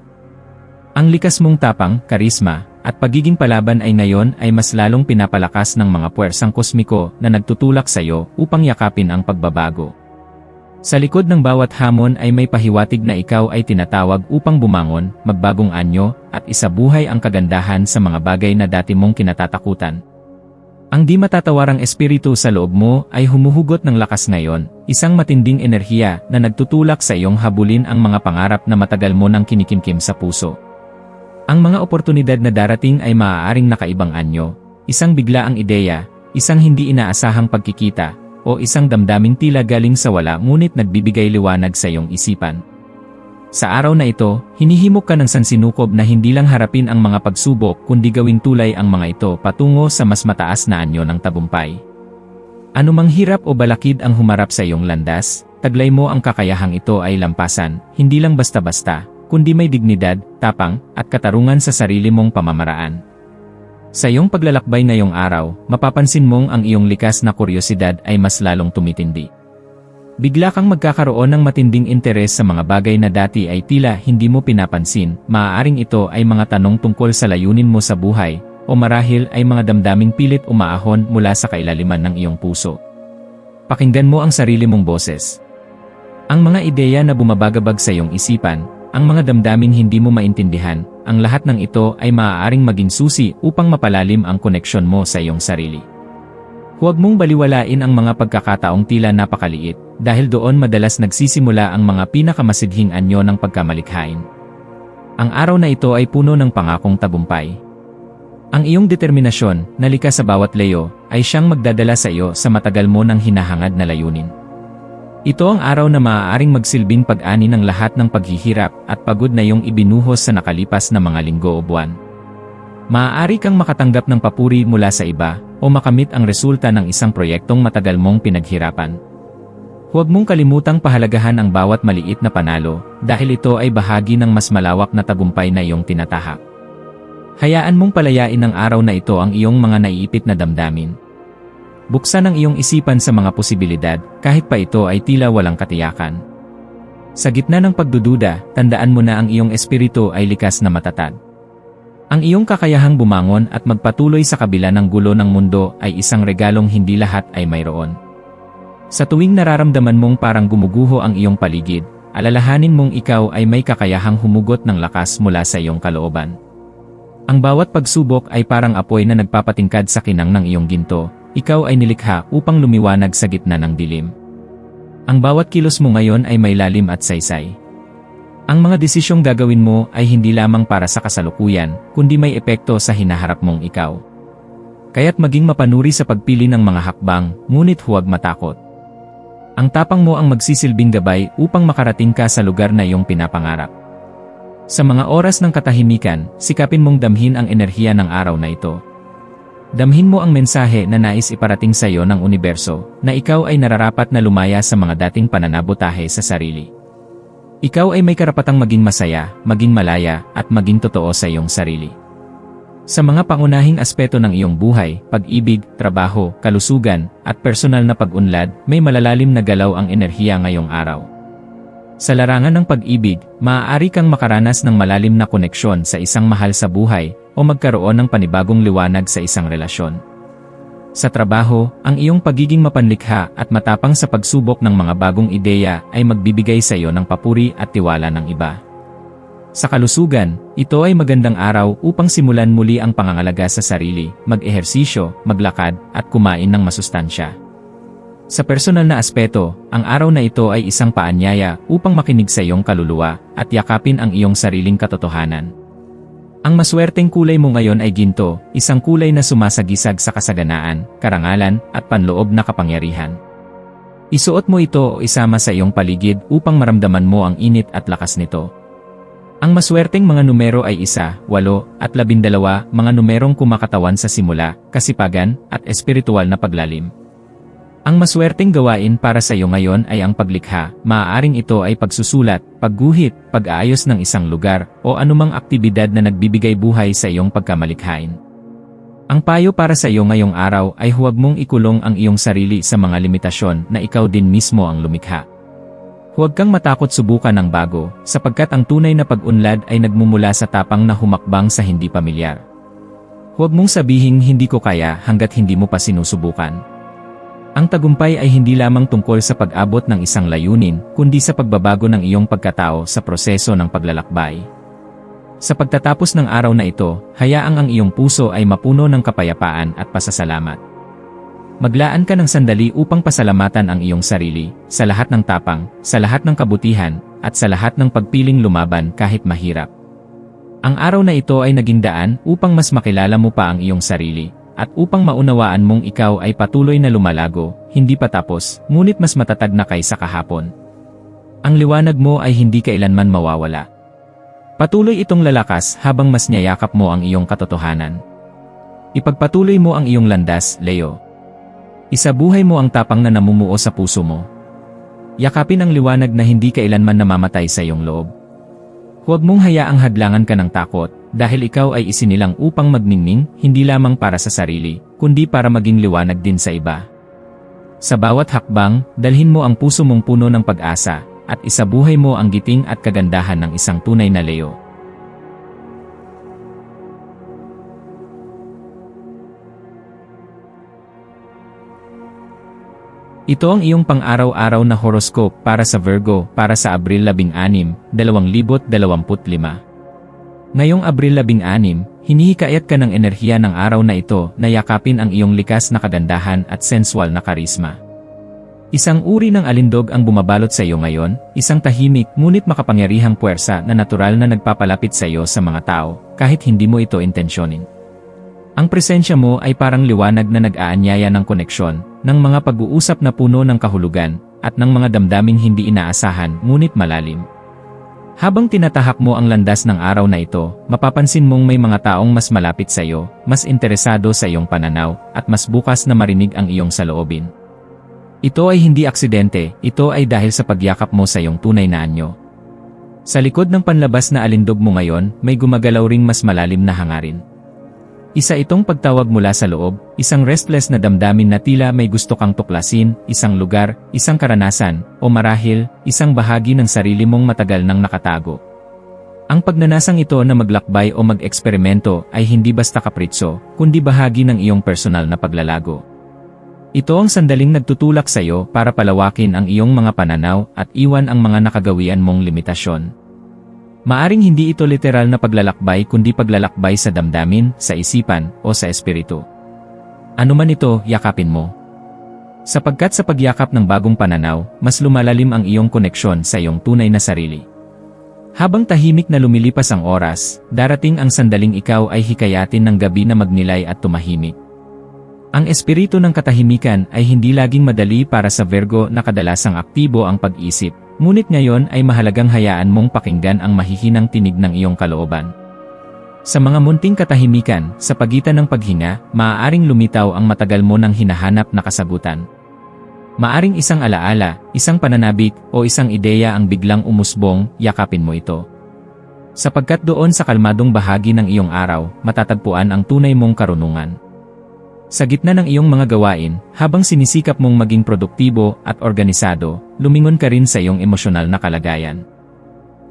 Ang likas mong tapang, karisma, at pagiging palaban ay ngayon ay mas lalong pinapalakas ng mga puwersang kosmiko na nagtutulak sa iyo upang yakapin ang pagbabago. Sa likod ng bawat hamon ay may pahiwatig na ikaw ay tinatawag upang bumangon, magbagong anyo, at isabuhay ang kagandahan sa mga bagay na dati mong kinatatakutan. Ang di matatawarang espiritu sa loob mo ay humuhugot ng lakas ngayon, isang matinding enerhiya na nagtutulak sa iyong habulin ang mga pangarap na matagal mo nang kinikimkim sa puso. Ang mga oportunidad na darating ay maaaring nakaibang anyo, isang biglaang ideya, isang hindi inaasahang pagkikita, o isang damdaming tila galing sa wala ngunit nagbibigay liwanag sa iyong isipan. Sa araw na ito, hinihimok ka ng sansinukob na hindi lang harapin ang mga pagsubok kundi gawing tulay ang mga ito patungo sa mas mataas na anyo ng tagumpay. Anumang hirap o balakid ang humarap sa iyong landas, taglay mo ang kakayahang ito ay lampasan, hindi lang basta-basta, kundi may dignidad, tapang, at katarungan sa sarili mong pamamaraan. Sa iyong paglalakbay ngayong araw, mapapansin mong ang iyong likas na kuryosidad ay mas lalong tumitindi. Bigla kang magkakaroon ng matinding interes sa mga bagay na dati ay tila hindi mo pinapansin, maaaring ito ay mga tanong tungkol sa layunin mo sa buhay, o marahil ay mga damdaming pilit umaahon mula sa kailaliman ng iyong puso. Pakinggan mo ang sarili mong boses. Ang mga ideya na bumabagabag sa iyong isipan, ang mga damdaming hindi mo maintindihan, ang lahat ng ito ay maaaring maging susi upang mapalalim ang koneksyon mo sa iyong sarili. Huwag mong baliwalain ang mga pagkakataong tila napakaliit, dahil doon madalas nagsisimula ang mga pinakamasidhing anyo ng pagkamalikhain. Ang araw na ito ay puno ng pangakong tagumpay. Ang iyong determinasyon, na likas sa bawat Leo, ay siyang magdadala sa iyo sa matagal mo nang hinahangad na layunin. Ito ang araw na maaaring magsilbing pag-ani ng lahat ng paghihirap at pagod na iyong ibinuhos sa nakalipas na mga linggo o buwan. Maaari kang makatanggap ng papuri mula sa iba o makamit ang resulta ng isang proyektong matagal mong pinaghirapan. Huwag mong kalimutang pahalagahan ang bawat maliit na panalo dahil ito ay bahagi ng mas malawak na tagumpay na iyong tinatahak. Hayaan mong palayain ng araw na ito ang iyong mga naiipit na damdamin. Buksan ang iyong isipan sa mga posibilidad, kahit pa ito ay tila walang katiyakan. Sa gitna ng pagdududa, tandaan mo na ang iyong espiritu ay likas na matatag. Ang iyong kakayahang bumangon at magpatuloy sa kabila ng gulo ng mundo ay isang regalong hindi lahat ay mayroon. Sa tuwing nararamdaman mong parang gumuguho ang iyong paligid, alalahanin mong ikaw ay may kakayahang humugot ng lakas mula sa iyong kalooban. Ang bawat pagsubok ay parang apoy na nagpapatingkad sa kinang ng iyong ginto. Ikaw ay nilikha upang lumiwanag sa gitna ng dilim. Ang bawat kilos mo ngayon ay may lalim at saysay. Ang mga desisyong gagawin mo ay hindi lamang para sa kasalukuyan, kundi may epekto sa hinaharap mong ikaw. Kaya't maging mapanuri sa pagpili ng mga hakbang, ngunit huwag matakot. Ang tapang mo ang magsisilbing gabay upang makarating ka sa lugar na iyong pinapangarap. Sa mga oras ng katahimikan, sikapin mong damhin ang enerhiya ng araw na ito. Damhin mo ang mensahe na nais iparating sa iyo ng universo, na ikaw ay nararapat na lumaya sa mga dating pananabotahe sa sarili. Ikaw ay may karapatang maging masaya, maging malaya, at maging totoo sa iyong sarili. Sa mga pangunahing aspeto ng iyong buhay, pag-ibig, trabaho, kalusugan, at personal na pag-unlad, may malalalim na galaw ang enerhiya ngayong araw. Sa larangan ng pag-ibig, maaari kang makaranas ng malalim na koneksyon sa isang mahal sa buhay, o magkaroon ng panibagong liwanag sa isang relasyon. Sa trabaho, ang iyong pagiging mapanlikha at matapang sa pagsubok ng mga bagong ideya ay magbibigay sa iyo ng papuri at tiwala ng iba. Sa kalusugan, ito ay magandang araw upang simulan muli ang pangangalaga sa sarili, mag-ehersisyo, maglakad, at kumain ng masustansya. Sa personal na aspeto, ang araw na ito ay isang paanyaya upang makinig sa iyong kaluluwa at yakapin ang iyong sariling katotohanan. Ang maswerteng kulay mo ngayon ay ginto, isang kulay na sumasagisag sa kasaganaan, karangalan, at panloob na kapangyarihan. Isuot mo ito o isama sa iyong paligid upang maramdaman mo ang init at lakas nito. Ang maswerteng mga numero ay 1, 8, at 12, mga numerong kumakatawan sa simula, kasipagan, at espiritual na paglalim. Ang maswerteng gawain para sa iyo ngayon ay ang paglikha, maaaring ito ay pagsusulat, pagguhit, pag-aayos ng isang lugar, o anumang aktibidad na nagbibigay buhay sa iyong pagkamalikhain. Ang payo para sa iyo ngayong araw ay huwag mong ikulong ang iyong sarili sa mga limitasyon na ikaw din mismo ang lumikha. Huwag kang matakot subukan ng bago, sapagkat ang tunay na pag-unlad ay nagmumula sa tapang na humakbang sa hindi pamilyar. Huwag mong sabihing hindi ko kaya hanggat hindi mo pa sinusubukan. Ang tagumpay ay hindi lamang tungkol sa pag-abot ng isang layunin, kundi sa pagbabago ng iyong pagkatao sa proseso ng paglalakbay. Sa pagtatapos ng araw na ito, hayaang ang iyong puso ay mapuno ng kapayapaan at pasasalamat. Maglaan ka ng sandali upang pasalamatan ang iyong sarili, sa lahat ng tapang, sa lahat ng kabutihan, at sa lahat ng pagpiling lumaban kahit mahirap. Ang araw na ito ay naging daan upang mas makilala mo pa ang iyong sarili, at upang maunawaan mong ikaw ay patuloy na lumalago, hindi pa tapos, ngunit mas matatag na kaysa kahapon. Ang liwanag mo ay hindi kailanman mawawala. Patuloy itong lalakas habang mas niyayakap mo ang iyong katotohanan. Ipagpatuloy mo ang iyong landas, Leo. Isabuhay mo ang tapang na namumuo sa puso mo. Yakapin ang liwanag na hindi kailanman namamatay sa iyong loob. Huwag mong hayaang hadlangan ka ng takot, dahil ikaw ay isinilang upang magningning, hindi lamang para sa sarili, kundi para maging liwanag din sa iba. Sa bawat hakbang, dalhin mo ang puso mong puno ng pag-asa, at isabuhay mo ang giting at kagandahan ng isang tunay na Leo. Ito ang iyong pang-araw-araw na horoscope para sa Virgo para sa Abril 16, 2025. Ngayong Abril 16, hinihikayat ka ng enerhiya ng araw na ito na yakapin ang iyong likas na kagandahan at sensual na karisma. Isang uri ng alindog ang bumabalot sa iyo ngayon, isang tahimik ngunit makapangyarihang puwersa na natural na nagpapalapit sa iyo sa mga tao, kahit hindi mo ito intensyonin. Ang presensya mo ay parang liwanag na nag-aanyaya ng koneksyon, ng mga pag-uusap na puno ng kahulugan, at ng mga damdaming hindi inaasahan ngunit malalim. Habang tinatahak mo ang landas ng araw na ito, mapapansin mong may mga taong mas malapit sa iyo, mas interesado sa iyong pananaw, at mas bukas na marinig ang iyong saloobin. Ito ay hindi aksidente, ito ay dahil sa pagyakap mo sa iyong tunay na anyo. Sa likod ng panlabas na alindog mo ngayon, may gumagalaw ring mas malalim na hangarin. Isa itong pagtawag mula sa loob, isang restless na damdamin na tila may gusto kang tuklasin, isang lugar, isang karanasan, o marahil, isang bahagi ng sarili mong matagal nang nakatago. Ang pagnanasang ito na maglakbay o mag-eksperimento ay hindi basta kapritso, kundi bahagi ng iyong personal na paglalago. Ito ang sandaling nagtutulak sa iyo para palawakin ang iyong mga pananaw at iwan ang mga nakagawian mong limitasyon. Maaring hindi ito literal na paglalakbay kundi paglalakbay sa damdamin, sa isipan, o sa espiritu. Ano man ito, yakapin mo. Sapagkat sa pagyakap ng bagong pananaw, mas lumalalim ang iyong koneksyon sa iyong tunay na sarili. Habang tahimik na lumilipas ang oras, darating ang sandaling ikaw ay hikayatin ng gabi na magnilay at tumahimik. Ang espiritu ng katahimikan ay hindi laging madali para sa Virgo na kadalasang aktibo ang pag-isip. Ngunit ngayon ay mahalagang hayaan mong pakinggan ang mahihinang tinig ng iyong kalooban. Sa mga munting katahimikan, sa pagitan ng paghinga, maaaring lumitaw ang matagal mo nang hinahanap na kasagutan. Maaring isang alaala, isang pananabik, o isang ideya ang biglang umusbong, yakapin mo ito. Sapagkat doon sa kalmadong bahagi ng iyong araw, matatagpuan ang tunay mong karunungan. Sa gitna ng iyong mga gawain, habang sinisikap mong maging produktibo at organisado, lumingon ka rin sa iyong emosyonal na kalagayan.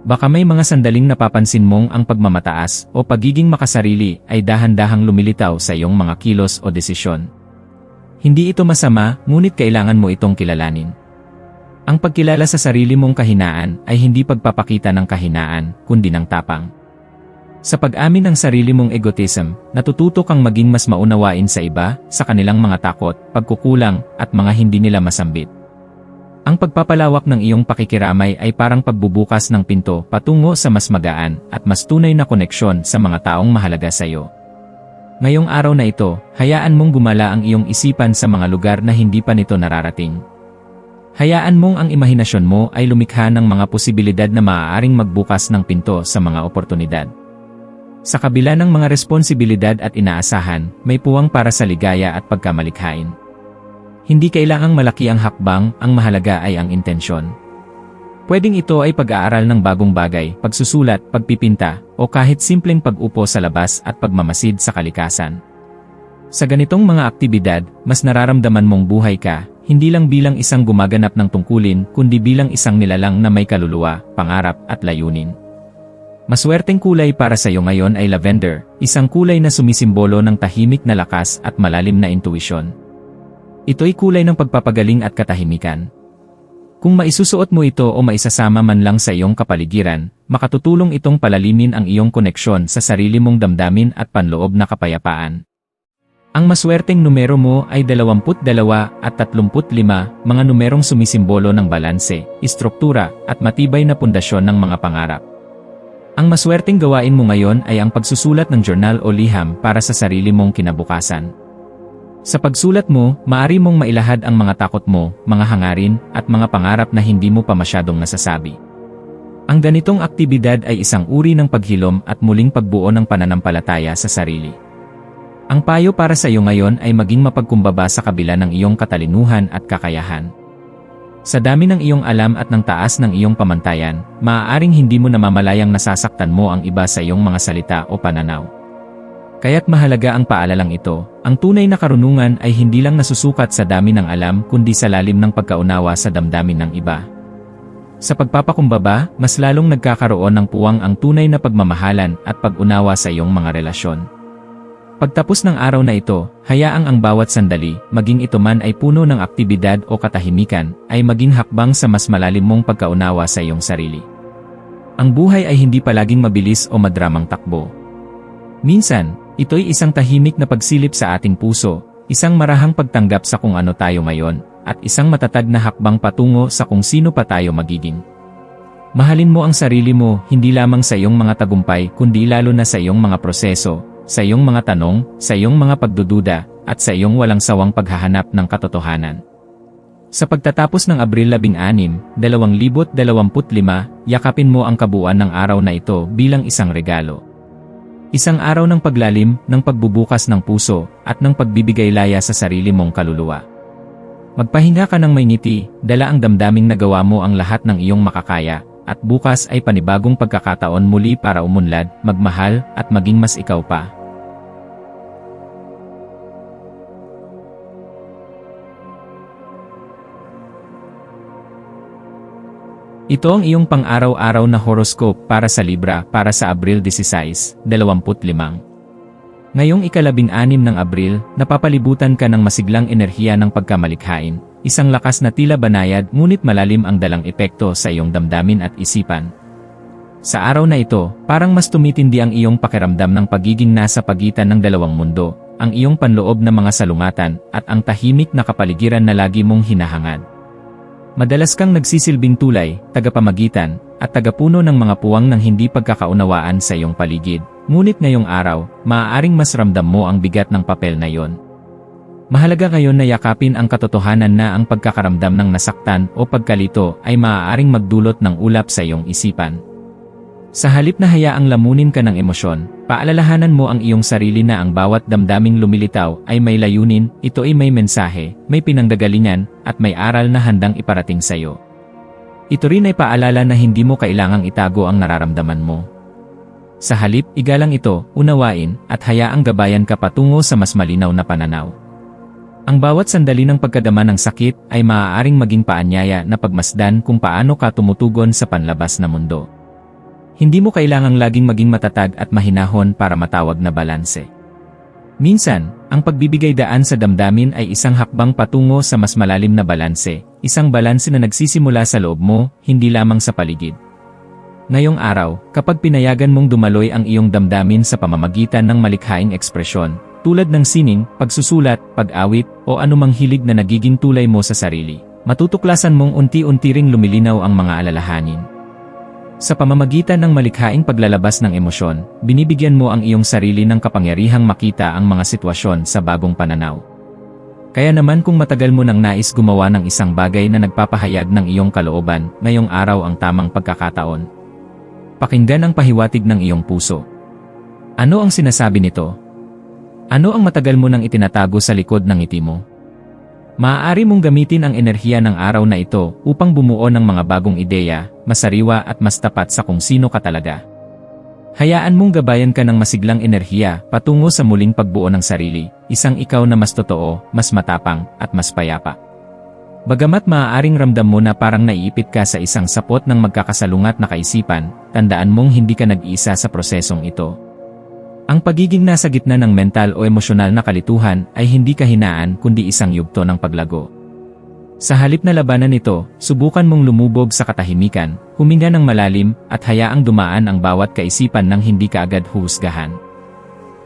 Baka may mga sandaling napapansin mong ang pagmamataas o pagiging makasarili ay dahan-dahang lumilitaw sa iyong mga kilos o desisyon. Hindi ito masama, ngunit kailangan mo itong kilalanin. Ang pagkilala sa sarili mong kahinaan ay hindi pagpapakita ng kahinaan, kundi ng tapang. Sa pag-amin ng sarili mong egotism, natututo kang maging mas maunawain sa iba, sa kanilang mga takot, pagkukulang, at mga hindi nila masambit. Ang pagpapalawak ng iyong pakikiramay ay parang pagbubukas ng pinto patungo sa mas magaan at mas tunay na koneksyon sa mga taong mahalaga sa iyo. Ngayong araw na ito, hayaan mong gumala ang iyong isipan sa mga lugar na hindi pa nito nararating. Hayaan mong ang imahinasyon mo ay lumikha ng mga posibilidad na maaaring magbukas ng pinto sa mga oportunidad. Sa kabila ng mga responsibilidad at inaasahan, may puwang para sa ligaya at pagkamalikhain. Hindi kailangang malaki ang hakbang, ang mahalaga ay ang intensyon. Pwedeng ito ay pag-aaral ng bagong bagay, pagsusulat, pagpipinta, o kahit simpleng pag-upo sa labas at pagmamasid sa kalikasan. Sa ganitong mga aktibidad, mas nararamdaman mong buhay ka, hindi lang bilang isang gumaganap ng tungkulin, kundi bilang isang nilalang na may kaluluwa, pangarap at layunin. Maswerteng kulay para sa iyo ngayon ay lavender, isang kulay na sumisimbolo ng tahimik na lakas at malalim na intuisyon. Ito'y kulay ng pagpapagaling at katahimikan. Kung maisusuot mo ito o maisasama man lang sa iyong kapaligiran, makatutulong itong palalimin ang iyong koneksyon sa sarili mong damdamin at panloob na kapayapaan. Ang maswerteng numero mo ay 22 at 35, mga numerong sumisimbolo ng balanse, istruktura, at matibay na pundasyon ng mga pangarap. Ang maswerteng gawain mo ngayon ay ang pagsusulat ng journal o liham para sa sarili mong kinabukasan. Sa pagsulat mo, maaari mong mailahad ang mga takot mo, mga hangarin, at mga pangarap na hindi mo pa masyadong nasasabi. Ang ganitong aktibidad ay isang uri ng paghilom at muling pagbuo ng pananampalataya sa sarili. Ang payo para sa iyo ngayon ay maging mapagkumbaba sa kabila ng iyong katalinuhan at kakayahan. Sa dami ng iyong alam at ng taas ng iyong pamantayan, maaaring hindi mo namamalayang nasasaktan mo ang iba sa iyong mga salita o pananaw. Kaya't mahalaga ang paalalang ito, ang tunay na karunungan ay hindi lang nasusukat sa dami ng alam kundi sa lalim ng pagkaunawa sa damdamin ng iba. Sa pagpapakumbaba, mas lalong nagkakaroon ng puwang ang tunay na pagmamahalan at pag-unawa sa iyong mga relasyon. Pagtapos ng araw na ito, hayaang ang bawat sandali, maging ito man ay puno ng aktibidad o katahimikan, ay maging hakbang sa mas malalim mong pagkaunawa sa iyong sarili. Ang buhay ay hindi palaging mabilis o madramang takbo. Minsan, ito'y isang tahimik na pagsilip sa ating puso, isang marahang pagtanggap sa kung ano tayo ngayon, at isang matatag na hakbang patungo sa kung sino pa tayo magiging. Mahalin mo ang sarili mo, hindi lamang sa iyong mga tagumpay kundi lalo na sa iyong mga proseso, sa iyong mga tanong, sa iyong mga pagdududa, at sa iyong walang sawang paghahanap ng katotohanan. Sa pagtatapos ng Abril 16, 2025, yakapin mo ang kabuuan ng araw na ito bilang isang regalo. Isang araw ng paglalim, ng pagbubukas ng puso, at ng pagbibigay laya sa sarili mong kaluluwa. Magpahinga ka ng may ngiti, dala ang damdaming nagawa mo ang lahat ng iyong makakaya, at bukas ay panibagong pagkakataon muli para umunlad, magmahal, at maging mas ikaw pa. Ito ang iyong pang-araw-araw na horoscope para sa Libra para sa Abril 16, 25. Ngayong ika-16 ng Abril, napapalibutan ka ng masiglang enerhiya ng pagkamalikhain, isang lakas na tila banayad ngunit malalim ang dalang epekto sa iyong damdamin at isipan. Sa araw na ito, parang mas tumitindi ang iyong pakiramdam ng pagiging nasa pagitan ng dalawang mundo, ang iyong panloob na mga salungatan, at ang tahimik na kapaligiran na lagi mong hinahangad. Madalas kang nagsisilbing tulay, tagapamagitan, at tagapuno ng mga puwang ng hindi pagkakaunawaan sa iyong paligid. Ngunit ngayong araw, maaaring mas ramdam mo ang bigat ng papel na iyon. Mahalaga ngayon na yakapin ang katotohanan na ang pagkakaramdam ng nasaktan o pagkalito ay maaaring magdulot ng ulap sa iyong isipan. Sa halip na hayaang lamunin ka ng emosyon, paalalahanan mo ang iyong sarili na ang bawat damdaming lumilitaw ay may layunin, ito ay may mensahe, may pinanggagalingan, at may aral na handang iparating sa iyo. Ito rin ay paalala na hindi mo kailangang itago ang nararamdaman mo. Sa halip, igalang ito, unawain, at hayaang gabayan ka patungo sa mas malinaw na pananaw. Ang bawat sandali ng pagkadama ng sakit ay maaaring maging paanyaya na pagmasdan kung paano ka tumutugon sa panlabas na mundo. Hindi mo kailangang laging maging matatag at mahinahon para matawag na balanse. Minsan, Ang pagbibigay daan sa damdamin ay isang hakbang patungo sa mas malalim na balanse, isang balanse na nagsisimula sa loob mo, hindi lamang sa paligid. Ngayong araw, kapag pinayagan mong dumaloy ang iyong damdamin sa pamamagitan ng malikhaing ekspresyon, tulad ng sining, pagsusulat, pag-awit, o anumang hilig na nagiging tulay mo sa sarili, matutuklasan mong unti-unti ring lumilinaw ang mga alalahanin. Sa pamamagitan ng malikhaing paglalabas ng emosyon, binibigyan mo ang iyong sarili ng kapangyarihang makita ang mga sitwasyon sa bagong pananaw. Kaya naman kung matagal mo nang nais gumawa ng isang bagay na nagpapahayag ng iyong kalooban, ngayong araw ang tamang pagkakataon. Pakinggan ang pahiwatig ng iyong puso. Ano ang sinasabi nito? Ano ang matagal mo nang itinatago sa likod ng ngiti mo? Maaari mong gamitin ang enerhiya ng araw na ito upang bumuo ng mga bagong ideya, masariwa at mas tapat sa kung sino ka talaga. Hayaan mong gabayan ka ng masiglang enerhiya patungo sa muling pagbuo ng sarili, isang ikaw na mas totoo, mas matapang, at mas payapa. Bagamat maaaring ramdam mo na parang naiipit ka sa isang sapot ng magkakasalungat na kaisipan, tandaan mong hindi ka nag-iisa sa prosesong ito. Ang pagiging nasa gitna ng mental o emosyonal na kalituhan ay hindi kahinaan kundi isang yugto ng paglago. Sa halip na labanan ito, subukan mong lumubog sa katahimikan, huminga ng malalim, at hayaang dumaan ang bawat kaisipan nang hindi ka agad huhusgahan.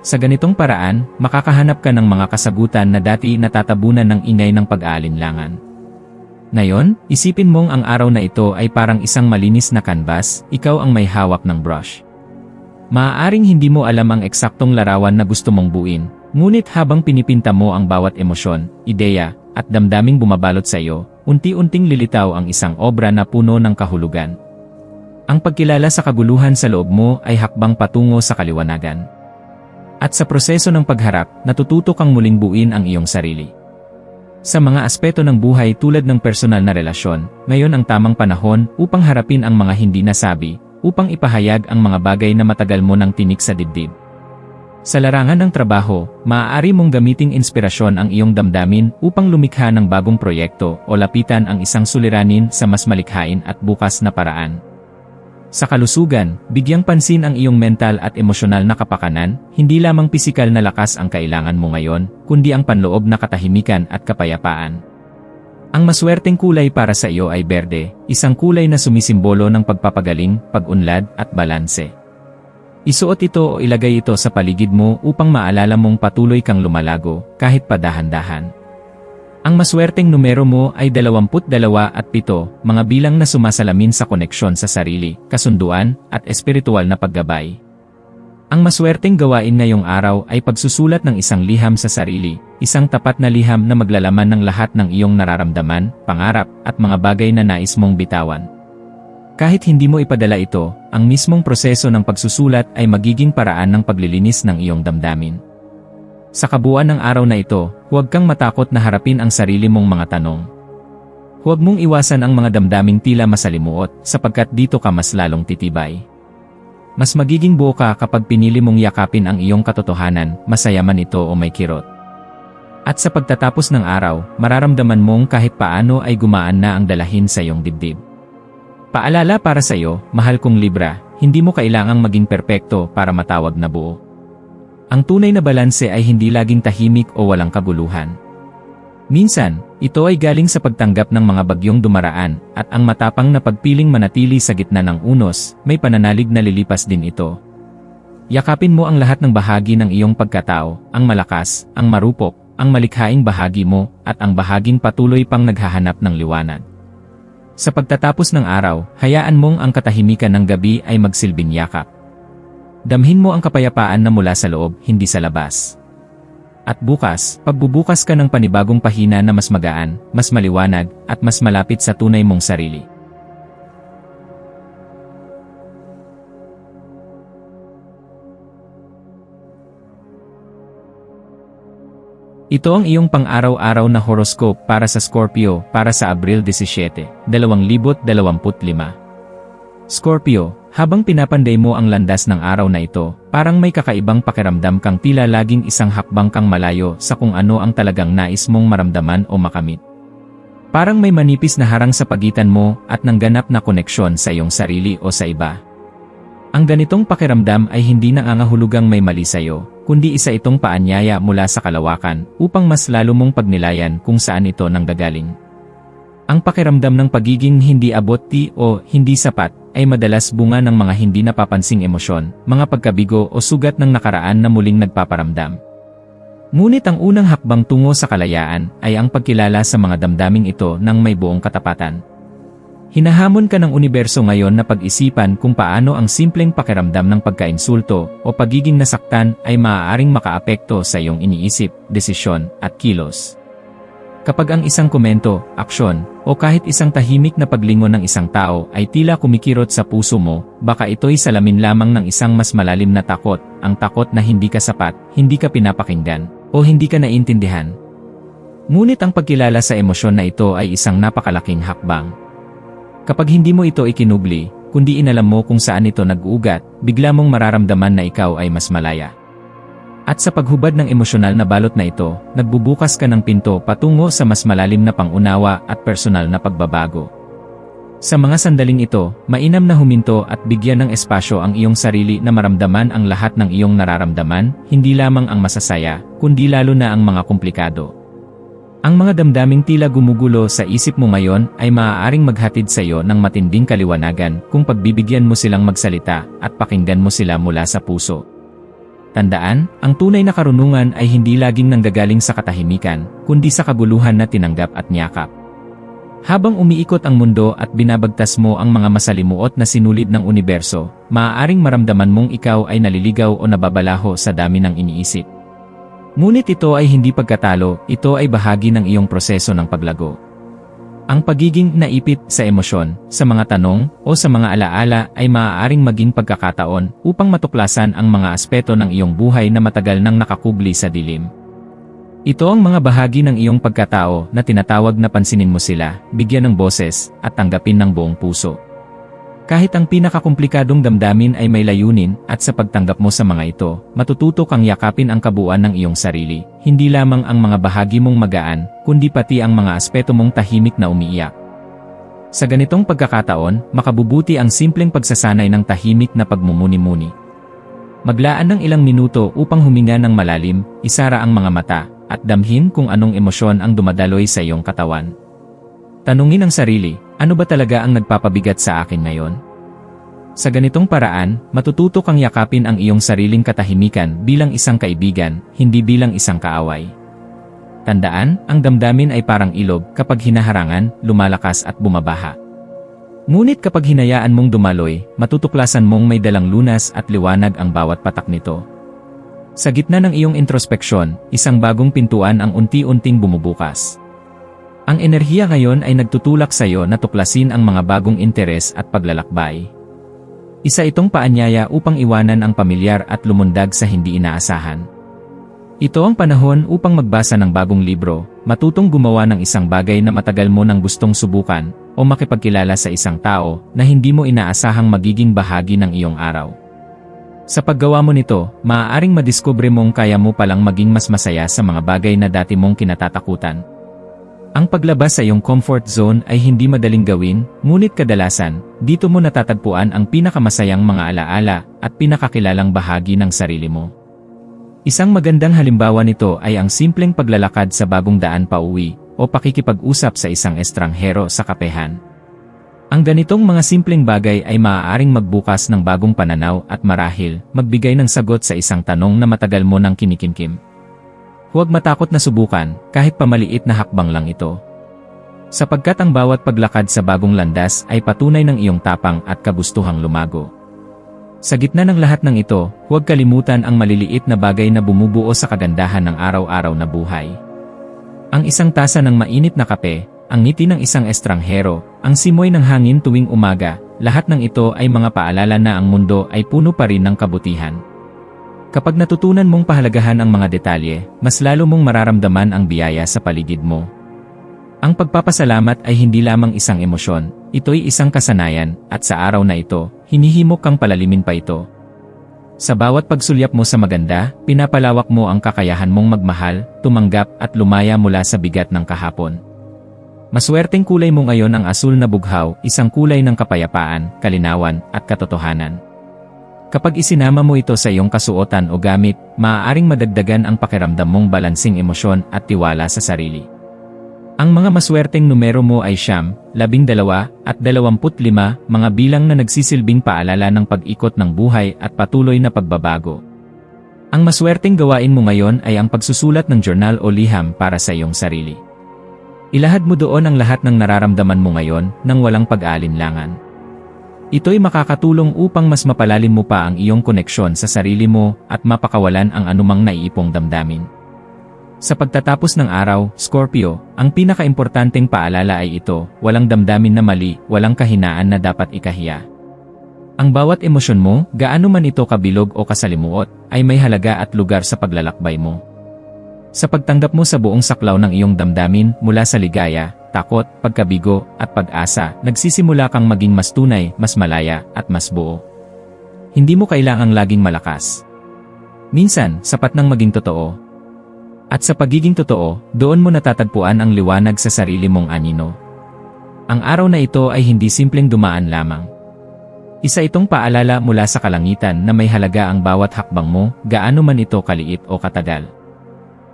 Sa ganitong paraan, makakahanap ka ng mga kasagutan na dati natatabunan ng ingay ng pag-aalinlangan. Ngayon, isipin mong ang araw na ito ay parang isang malinis na canvas, ikaw ang may hawak ng brush. Maaaring hindi mo alam ang eksaktong larawan na gusto mong buuin, ngunit habang pinipinta mo ang bawat emosyon, ideya, at damdaming bumabalot sa iyo, unti-unting lilitaw ang isang obra na puno ng kahulugan. Ang pagkilala sa kaguluhan sa loob mo ay hakbang patungo sa kaliwanagan. At sa proseso ng pagharap, natututo kang muling buuin ang iyong sarili. Sa mga aspeto ng buhay tulad ng personal na relasyon, ngayon ang tamang panahon upang harapin ang mga hindi nasabi, upang ipahayag ang mga bagay na matagal mo nang tinik sa dibdib. Sa larangan ng trabaho, maaari mong gamiting inspirasyon ang iyong damdamin upang lumikha ng bagong proyekto o lapitan ang isang suliranin sa mas malikhain at bukas na paraan. Sa kalusugan, bigyang pansin ang iyong mental at emosyonal na kapakanan, hindi lamang pisikal na lakas ang kailangan mo ngayon, kundi ang panloob na katahimikan at kapayapaan. Ang maswerteng kulay para sa iyo ay berde, isang kulay na sumisimbolo ng pagpapagaling, pag-unlad, at balanse. Isuot ito o ilagay ito sa paligid mo upang maalala mong patuloy kang lumalago, kahit padahan-dahan. Ang maswerteng numero mo ay 22 at 7, mga bilang na sumasalamin sa koneksyon sa sarili, kasunduan, at espiritual na paggabay. Ang maswerteng gawain ngayong araw ay pagsusulat ng isang liham sa sarili, isang tapat na liham na maglalaman ng lahat ng iyong nararamdaman, pangarap, at mga bagay na nais mong bitawan. Kahit hindi mo ipadala ito, ang mismong proseso ng pagsusulat ay magiging paraan ng paglilinis ng iyong damdamin. Sa kabuuan ng araw na ito, huwag kang matakot na harapin ang sarili mong mga tanong. Huwag mong iwasan ang mga damdaming tila masalimuot, sapagkat dito ka mas lalong titibay. Mas magiging buo ka kapag pinili mong yakapin ang iyong katotohanan, masaya man ito o may kirot. At sa pagtatapos ng araw, mararamdaman mong kahit paano ay gumaan na ang dalahin sa iyong dibdib. Paalala para sa iyo, mahal kong Libra, hindi mo kailangang maging perpekto para matawag na buo. Ang tunay na balanse ay hindi laging tahimik o walang kaguluhan. Minsan, ito ay galing sa pagtanggap ng mga bagyong dumaraan, at ang matapang na pagpiling manatili sa gitna ng unos, may pananalig na lilipas din ito. Yakapin mo ang lahat ng bahagi ng iyong pagkatao, ang malakas, ang marupok, ang malikhaing bahagi mo, at ang bahaging patuloy pang naghahanap ng liwanag. Sa pagtatapos ng araw, hayaan mong ang katahimikan ng gabi ay magsilbing yakap. Damhin mo ang kapayapaan na mula sa loob, hindi sa labas. At bukas, pagbubukas ka ng panibagong pahina na mas magaan, mas maliwanag, at mas malapit sa tunay mong sarili. Ito ang iyong pang-araw-araw na horoscope para sa Scorpio para sa Abril 17, 2025. Scorpio, habang pinapanday mo ang landas ng araw na ito, parang may kakaibang pakiramdam kang tila laging isang hakbang kang malayo sa kung ano ang talagang nais mong maramdaman o makamit. Parang may manipis na harang sa pagitan mo at ng ganap na koneksyon sa iyong sarili o sa iba. Ang Ang ganitong pakiramdam ay hindi nangangahulugang may mali sa'yo, kundi isa itong paanyaya mula sa kalawakan upang mas lalo mong pagnilayan kung saan ito nanggagaling. Ang pakiramdam ng pagiging hindi abot o hindi sapat ay madalas bunga ng mga hindi napapansing emosyon, mga pagkabigo o sugat ng nakaraan na muling nagpaparamdam. Ngunit ang unang hakbang tungo sa kalayaan ay ang pagkilala sa mga damdaming ito ng may buong katapatan. Hinahamon ka ng universo ngayon na pag-isipan kung paano ang simpleng pakiramdam ng pagkainsulto o pagiging nasaktan ay maaaring makaapekto sa iyong iniisip, desisyon, at kilos. Kapag ang isang komento, aksyon, o kahit isang tahimik na paglingon ng isang tao ay tila kumikirot sa puso mo, baka ito'y salamin lamang ng isang mas malalim na takot, ang takot na hindi ka sapat, hindi ka pinapakinggan, o hindi ka naintindihan. Ngunit ang pagkilala sa emosyon na ito ay isang napakalaking hakbang. Kapag hindi mo ito ikinubli, kundi inalam mo kung saan ito nag-uugat, bigla mong mararamdaman na ikaw ay mas malaya. At sa paghubad ng emosyonal na balot na ito, nagbubukas ka ng pinto patungo sa mas malalim na pangunawa at personal na pagbabago. Sa mga sandaling ito, mainam na huminto at bigyan ng espasyo ang iyong sarili na maramdaman ang lahat ng iyong nararamdaman, hindi lamang ang masasaya, kundi lalo na ang mga komplikado. Ang mga damdaming tila gumugulo sa isip mo ngayon ay maaaring maghatid sa iyo ng matinding kaliwanagan kung pagbibigyan mo silang magsalita at pakinggan mo sila mula sa puso. Tandaan, ang tunay na karunungan ay hindi laging nanggagaling sa katahimikan, kundi sa kaguluhan na tinanggap at niyakap. Habang umiikot ang mundo at binabagtas mo ang mga masalimuot na sinulid ng universo, maaaring maramdaman mong ikaw ay naliligaw o nababalaho sa dami ng iniisip. Ngunit ito ay hindi pagkatalo, ito ay bahagi ng iyong proseso ng paglago. Ang pagiging naipit sa emosyon, sa mga tanong, o sa mga alaala ay maaaring maging pagkakataon upang matuklasan ang mga aspeto ng iyong buhay na matagal nang nakakubli sa dilim. Ito ang mga bahagi ng iyong pagkatao na tinatawag na pansinin mo sila, bigyan ng boses, at tanggapin ng buong puso. Kahit ang pinakakomplikadong damdamin ay may layunin at sa pagtanggap mo sa mga ito, matututo kang yakapin ang kabuuan ng iyong sarili, hindi lamang ang mga bahagi mong magaan, kundi pati ang mga aspeto mong tahimik na umiiyak. Sa ganitong pagkakataon, makabubuti ang simpleng pagsasanay ng tahimik na pagmumuni-muni. Maglaan ng ilang minuto upang huminga ng malalim, isara ang mga mata, at damhin kung anong emosyon ang dumadaloy sa iyong katawan. Tanungin ang sarili, ano ba talaga ang nagpapabigat sa akin ngayon? Sa ganitong paraan, matututo kang yakapin ang iyong sariling katahimikan bilang isang kaibigan, hindi bilang isang kaaway. Tandaan, ang damdamin ay parang ilog, kapag hinaharangan, lumalakas at bumabaha. Ngunit kapag hinayaan mong dumaloy, matutuklasan mong may dalang lunas at liwanag ang bawat patak nito. Sa gitna ng iyong introspeksyon, isang bagong pintuan ang unti-unting bumubukas. Ang enerhiya ngayon ay nagtutulak sa iyo na tuklasin ang mga bagong interes at paglalakbay. Isa itong paanyaya upang iwanan ang pamilyar at lumundag sa hindi inaasahan. Ito ang panahon upang magbasa ng bagong libro, matutong gumawa ng isang bagay na matagal mo nang gustong subukan, o makipagkilala sa isang tao na hindi mo inaasahang magiging bahagi ng iyong araw. Sa paggawa mo nito, maaaring madiskubre mong kaya mo palang maging mas masaya sa mga bagay na dati mong kinatatakutan. Ang paglabas sa iyong comfort zone ay hindi madaling gawin, ngunit kadalasan, dito mo natatagpuan ang pinakamasayang mga alaala at pinakakilalang bahagi ng sarili mo. Isang magandang halimbawa nito ay ang simpleng paglalakad sa bagong daan pauwi o pakikipag-usap sa isang estranghero sa kapehan. Ang ganitong mga simpleng bagay ay maaaring magbukas ng bagong pananaw at marahil magbigay ng sagot sa isang tanong na matagal mo nang kinikimkim. Huwag matakot na subukan, kahit pamaliit na hakbang lang ito. Sapagkat ang bawat paglakad sa bagong landas ay patunay ng iyong tapang at kagustuhang lumago. Sa gitna ng lahat ng ito, huwag kalimutan ang maliliit na bagay na bumubuo sa kagandahan ng araw-araw na buhay. Ang isang tasa ng mainit na kape, ang ngiti ng isang estranghero, ang simoy ng hangin tuwing umaga, lahat ng ito ay mga paalala na ang mundo ay puno pa rin ng kabutihan. Kapag natutunan mong pahalagahan ang mga detalye, mas lalo mong mararamdaman ang biyaya sa paligid mo. Ang pagpapasalamat ay hindi lamang isang emosyon, ito'y isang kasanayan, at sa araw na ito, hinihimok kang palalimin pa ito. Sa bawat pagsulyap mo sa maganda, pinapalawak mo ang kakayahan mong magmahal, tumanggap at lumaya mula sa bigat ng kahapon. Maswerteng kulay mo ngayon ang asul na bughaw, isang kulay ng kapayapaan, kalinawan, at katotohanan. Kapag isinama mo ito sa iyong kasuotan o gamit, maaaring madagdagan ang pakiramdam mong balansing emosyon at tiwala sa sarili. Ang mga maswerteng numero mo ay 9, 12, at 25, mga bilang na nagsisilbing paalala ng pag-ikot ng buhay at patuloy na pagbabago. Ang maswerteng gawain mo ngayon ay ang pagsusulat ng journal o liham para sa iyong sarili. Ilahad mo doon ang lahat ng nararamdaman mo ngayon nang walang pag-aalinlangan. Ito'y makakatulong upang mas mapalalim mo pa ang iyong koneksyon sa sarili mo at mapakawalan ang anumang naiipong damdamin. Sa pagtatapos ng araw, Scorpio, ang pinakaimportanteng paalala ay ito: walang damdamin na mali, walang kahinaan na dapat ikahiya. Ang bawat emosyon mo, gaano man ito kabilog o kasalimuot, ay may halaga at lugar sa paglalakbay mo. Sa pagtanggap mo sa buong saklaw ng iyong damdamin mula sa ligaya, takot, pagkabigo, at pag-asa, nagsisimula kang maging mas tunay, mas malaya, at mas buo. Hindi mo kailangang laging malakas. Minsan, sapat nang maging totoo. At sa pagiging totoo, doon mo natatagpuan ang liwanag sa sarili mong anino. Ang araw na ito ay hindi simpleng dumaan lamang. Isa itong paalala mula sa kalangitan na may halaga ang bawat hakbang mo, gaano man ito kaliit o katagal.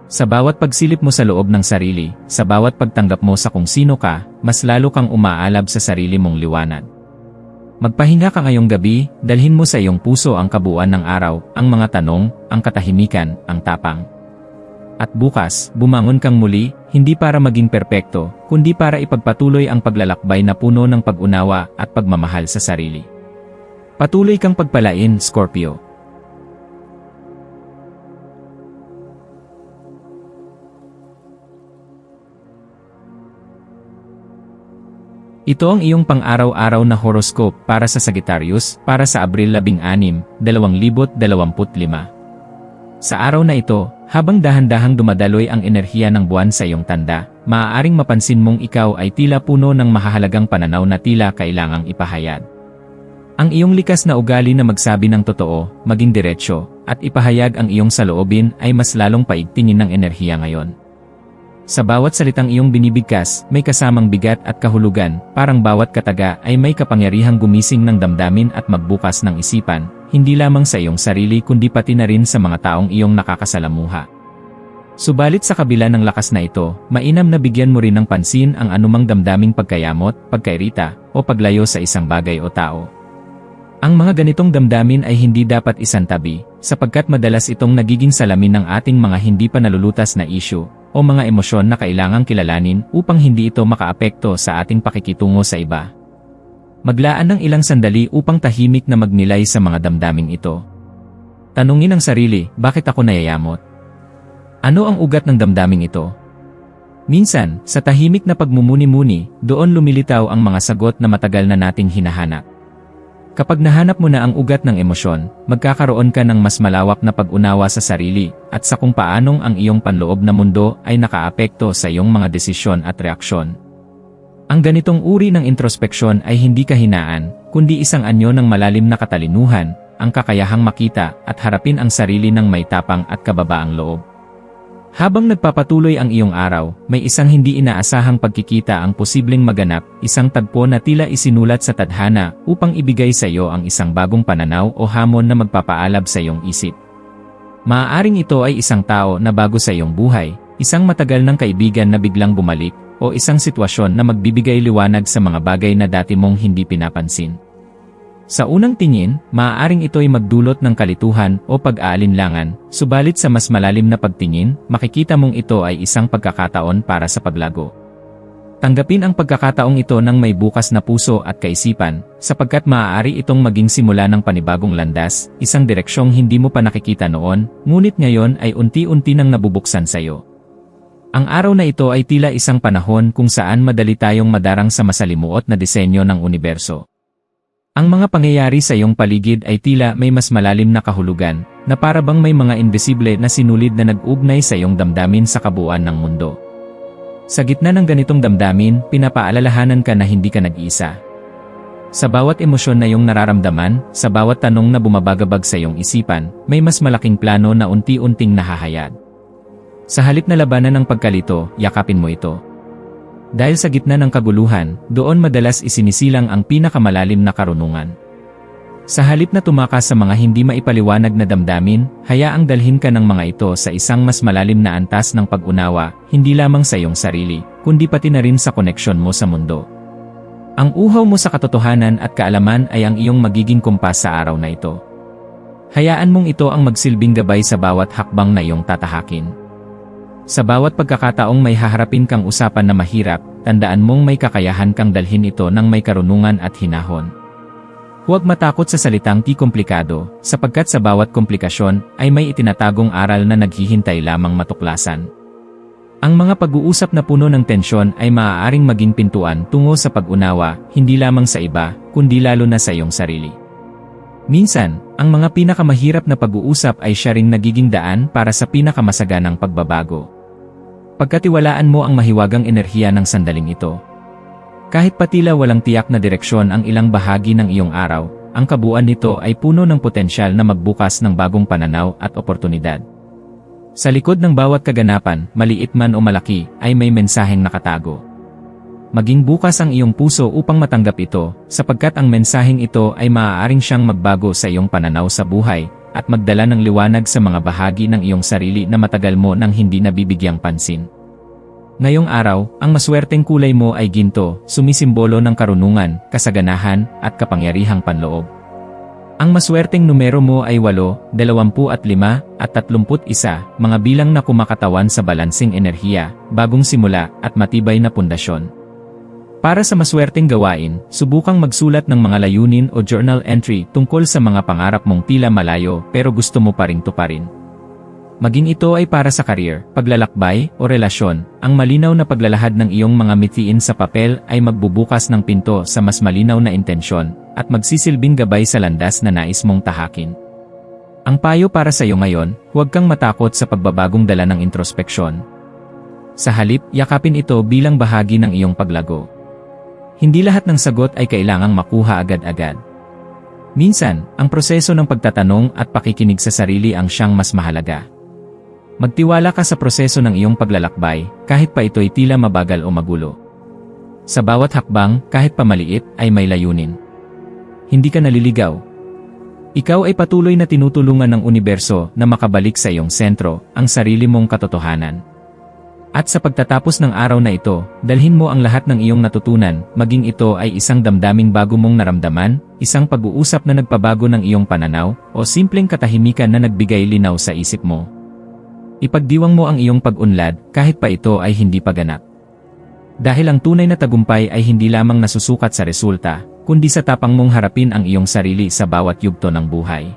Sa bawat pagsilip mo sa loob ng sarili, sa bawat pagtanggap mo sa kung sino ka, mas lalo kang umaalab sa sarili mong liwanag. Magpahinga ka ngayong gabi, dalhin mo sa iyong puso ang kabuuan ng araw, ang mga tanong, ang katahimikan, ang tapang. At bukas, bumangon kang muli, hindi para maging perpekto, kundi para ipagpatuloy ang paglalakbay na puno ng pag-unawa at pagmamahal sa sarili. Patuloy kang pagpalain, Scorpio. Ito ang iyong pang-araw-araw na horoscope para sa Sagittarius para sa Abril 16, 2025. Sa araw na ito, habang dahan-dahang dumadaloy ang enerhiya ng buwan sa iyong tanda, maaaring mapansin mong ikaw ay tila puno ng mahahalagang pananaw na tila kailangang ipahayag. Ang iyong likas na ugali na magsabi ng totoo, maging diretsyo, at ipahayag ang iyong saloobin ay mas lalong paigtingin ng enerhiya ngayon. Sa bawat salitang iyong binibigkas, may kasamang bigat at kahulugan, parang bawat kataga ay may kapangyarihang gumising ng damdamin at magbukas ng isipan, hindi lamang sa iyong sarili kundi pati na rin sa mga taong iyong nakakasalamuha. Subalit sa kabila ng lakas na ito, mainam na bigyan mo rin ng pansin ang anumang damdaming pagkayamot, pagkairita, o paglayo sa isang bagay o tao. Ang mga ganitong damdamin ay hindi dapat isantabi, sapagkat madalas itong nagiging salamin ng ating mga hindi pa nalulutas na issue, o mga emosyon na kailangang kilalanin upang hindi ito makaapekto sa ating pakikitungo sa iba. Maglaan ng ilang sandali upang tahimik na magnilay sa mga damdaming ito. Tanungin ang sarili, bakit ako nayayamot? Ano ang ugat ng damdaming ito? Minsan, sa tahimik na pagmumuni-muni, doon lumilitaw ang mga sagot na matagal na nating hinahanap. Kapag nahanap mo na ang ugat ng emosyon, magkakaroon ka ng mas malawak na pag-unawa sa sarili at sa kung paanong ang iyong panloob na mundo ay nakaapekto sa iyong mga desisyon at reaksyon. Ang ganitong uri ng introspeksyon ay hindi kahinaan, kundi isang anyo ng malalim na katalinuhan, ang kakayahang makita at harapin ang sarili ng may tapang at kababaang loob. Habang nagpapatuloy ang iyong araw, may isang hindi inaasahang pagkikita ang posibleng maganap, isang tagpo na tila isinulat sa tadhana upang ibigay sa iyo ang isang bagong pananaw o hamon na magpapaalab sa iyong isip. Maaaring ito ay isang tao na bago sa iyong buhay, isang matagal ng kaibigan na biglang bumalik, o isang sitwasyon na magbibigay liwanag sa mga bagay na dati mong hindi pinapansin. Sa unang tingin, maaaring ito'y magdulot ng kalituhan o pag-aalinlangan, subalit sa mas malalim na pagtingin, makikita mong ito ay isang pagkakataon para sa paglago. Tanggapin ang pagkakataong ito ng may bukas na puso at kaisipan, sapagkat maaari itong maging simula ng panibagong landas, isang direksyong hindi mo pa nakikita noon, ngunit ngayon ay unti-unti nang nabubuksan sa iyo. Ang araw na ito ay tila isang panahon kung saan madali tayong madarang sa masalimuot na disenyo ng universo. Ang mga pangyayari sa iyong paligid ay tila may mas malalim na kahulugan, na para bang may mga invisible na sinulid na nag-ugnay sa iyong damdamin sa kabuuan ng mundo. Sa gitna ng ganitong damdamin, pinapaalalahanan ka na hindi ka nag-iisa. Sa bawat emosyon na iyong nararamdaman, sa bawat tanong na bumabagabag sa iyong isipan, may mas malaking plano na unti-unting nahahayag. Sa halip na labanan ng pagkalito, yakapin mo ito. Dahil sa gitna ng kaguluhan, doon madalas isinisilang ang pinakamalalim na karunungan. Sa halip na tumakas sa mga hindi maipaliwanag na damdamin, hayaang dalhin ka ng mga ito sa isang mas malalim na antas ng pag-unawa, hindi lamang sa iyong sarili, kundi pati na rin sa koneksyon mo sa mundo. Ang uhaw mo sa katotohanan at kaalaman ay ang iyong magiging kumpas sa araw na ito. Hayaan mong ito ang magsilbing gabay sa bawat hakbang na iyong tatahakin. Sa bawat pagkakataong may haharapin kang usapan na mahirap, tandaan mong may kakayahan kang dalhin ito ng may karunungan at hinahon. Huwag matakot sa salitang "di komplikado", sapagkat sa bawat komplikasyon ay may itinatagong aral na naghihintay lamang matuklasan. Ang mga pag-uusap na puno ng tensyon ay maaaring maging pintuan tungo sa pag-unawa, hindi lamang sa iba, kundi lalo na sa iyong sarili. Minsan, ang mga pinakamahirap na pag-uusap ay siya ring nagiging daan para sa pinakamasaganang pagbabago. Pagkatiwalaan mo ang mahiwagang enerhiya ng sandaling ito. Kahit patila walang tiyak na direksyon ang ilang bahagi ng iyong araw, ang kabuuan nito ay puno ng potensyal na magbukas ng bagong pananaw at oportunidad. Sa likod ng bawat kaganapan, maliit man o malaki, ay may mensaheng nakatago. Maging bukas ang iyong puso upang matanggap ito, sapagkat ang mensaheng ito ay maaaring siyang magbago sa iyong pananaw sa buhay, at magdala ng liwanag sa mga bahagi ng iyong sarili na matagal mo nang hindi nabibigyang pansin. Ngayong araw, ang maswerteng kulay mo ay ginto, sumisimbolo ng karunungan, kasaganahan, at kapangyarihang panloob. Ang maswerteng numero mo ay 8, 25, at 31, mga bilang na kumakatawan sa balansing enerhiya, bagong simula, at matibay na pundasyon. Para sa maswerteng gawain, subukang magsulat ng mga layunin o journal entry tungkol sa mga pangarap mong tila malayo pero gusto mo pa ring tuparin. Maging ito ay para sa career, paglalakbay, o relasyon, ang malinaw na paglalahad ng iyong mga mithiin sa papel ay magbubukas ng pinto sa mas malinaw na intensyon at magsisilbing gabay sa landas na nais mong tahakin. Ang payo para sa iyo ngayon, huwag kang matakot sa pagbabagong dala ng introspeksyon. Sa halip, yakapin ito bilang bahagi ng iyong paglago. Hindi lahat ng sagot ay kailangang makuha agad-agad. Minsan, ang proseso ng pagtatanong at pakikinig sa sarili ang siyang mas mahalaga. Magtiwala ka sa proseso ng iyong paglalakbay, kahit pa ito'y tila mabagal o magulo. Sa bawat hakbang, kahit pa maliit, ay may layunin. Hindi ka naliligaw. Ikaw ay patuloy na tinutulungan ng universo na makabalik sa iyong sentro, ang sarili mong katotohanan. At sa pagtatapos ng araw na ito, dalhin mo ang lahat ng iyong natutunan, maging ito ay isang damdaming bago mong naramdaman, isang pag-uusap na nagpabago ng iyong pananaw, o simpleng katahimikan na nagbigay linaw sa isip mo. Ipagdiwang mo ang iyong pag-unlad, kahit pa ito ay hindi pa ganap. Dahil ang tunay na tagumpay ay hindi lamang nasusukat sa resulta, kundi sa tapang mong harapin ang iyong sarili sa bawat yugto ng buhay.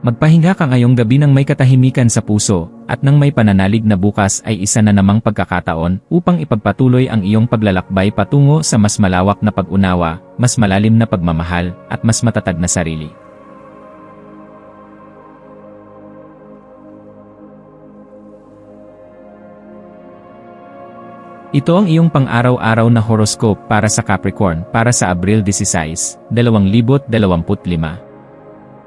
Magpahinga ka ngayong gabi ng may katahimikan sa puso, at nang may pananalig na bukas ay isa na namang pagkakataon upang ipagpatuloy ang iyong paglalakbay patungo sa mas malawak na pag-unawa, mas malalim na pagmamahal, at mas matatag na sarili. Ito ang iyong pang-araw-araw na horoscope para sa Capricorn para sa Abril 16, 2025.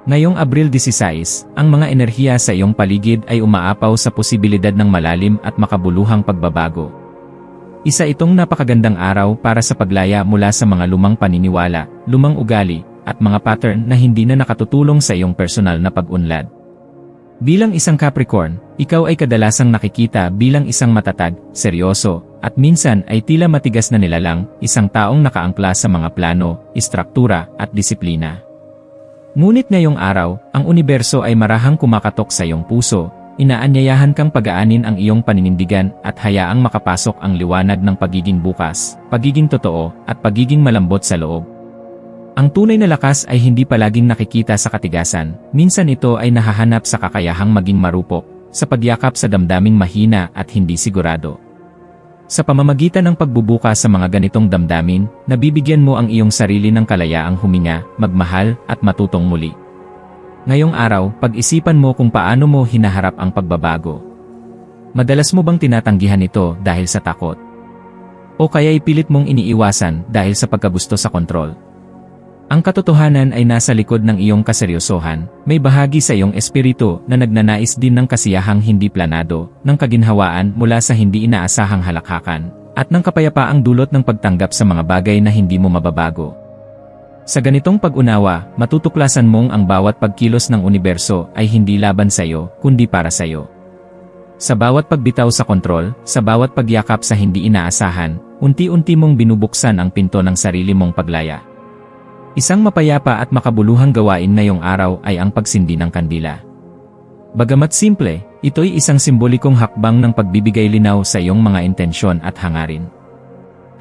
Ngayong Abril 16, ang mga enerhiya sa iyong paligid ay umaapaw sa posibilidad ng malalim at makabuluhang pagbabago. Isa itong napakagandang araw para sa paglaya mula sa mga lumang paniniwala, lumang ugali, at mga pattern na hindi na nakatutulong sa iyong personal na pag-unlad. Bilang isang Capricorn, ikaw ay kadalasang nakikita bilang isang matatag, seryoso, at minsan ay tila matigas na nilalang, isang taong nakaangkla sa mga plano, istruktura, at disiplina. Ngunit ngayong araw, ang universo ay marahang kumakatok sa iyong puso, inaanyayahan kang pagaanin ang iyong paninindigan at hayaang makapasok ang liwanag ng pagiging bukas, pagiging totoo, at pagiging malambot sa loob. Ang tunay na lakas ay hindi palaging nakikita sa katigasan, minsan ito ay nahahanap sa kakayahang maging marupok, sa pagyakap sa damdaming mahina at hindi sigurado. Sa pamamagitan ng pagbubuka sa mga ganitong damdamin, nabibigyan mo ang iyong sarili ng kalayaang huminga, magmahal, at matutong muli. Ngayong araw, pag-isipan mo kung paano mo hinaharap ang pagbabago. Madalas mo bang tinatanggihan ito dahil sa takot? O kaya'y pilit mong iniiwasan dahil sa pagkagusto sa kontrol? Ang katotohanan ay nasa likod ng iyong kaseryosohan, may bahagi sa iyong espiritu na nagnanais din ng kasiyahang hindi planado, ng kaginhawaan mula sa hindi inaasahang halakhakan, at ng kapayapaang dulot ng pagtanggap sa mga bagay na hindi mo mababago. Sa ganitong pag-unawa, matutuklasan mong ang bawat pagkilos ng universo ay hindi laban sa iyo, kundi para sa iyo. Sa bawat pagbitaw sa kontrol, sa bawat pagyakap sa hindi inaasahan, unti-unti mong binubuksan ang pinto ng sarili mong paglaya. Isang mapayapa at makabuluhang gawain ngayong araw ay ang pagsindi ng kandila. Bagamat simple, ito'y isang simbolikong hakbang ng pagbibigay linaw sa iyong mga intensyon at hangarin.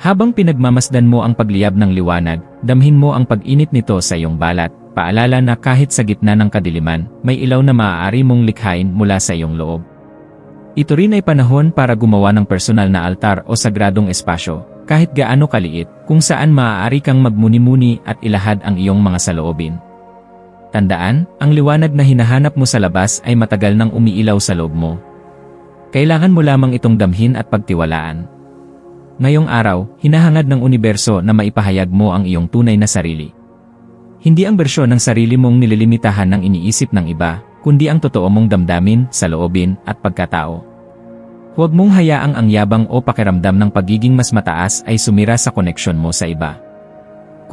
Habang pinagmamasdan mo ang pagliyab ng liwanag, damhin mo ang pag-init nito sa iyong balat, paalala na kahit sa gitna ng kadiliman, may ilaw na maaari mong likhain mula sa iyong loob. Ito rin ay panahon para gumawa ng personal na altar o sagradong espasyo, kahit gaano kaliit, kung saan maaari kang magmuni-muni at ilahad ang iyong mga saloobin. Tandaan, ang liwanag na hinahanap mo sa labas ay matagal nang umiilaw sa loob mo. Kailangan mo lamang itong damhin at pagtiwalaan. Ngayong araw, hinahangad ng universo na maipahayag mo ang iyong tunay na sarili. Hindi ang bersyon ng sarili mong nililimitahan ng iniisip ng iba, kundi ang totoo mong damdamin, saloobin, at pagkatao. Huwag mong hayaang ang yabang o pakiramdam ng pagiging mas mataas ay sumira sa koneksyon mo sa iba.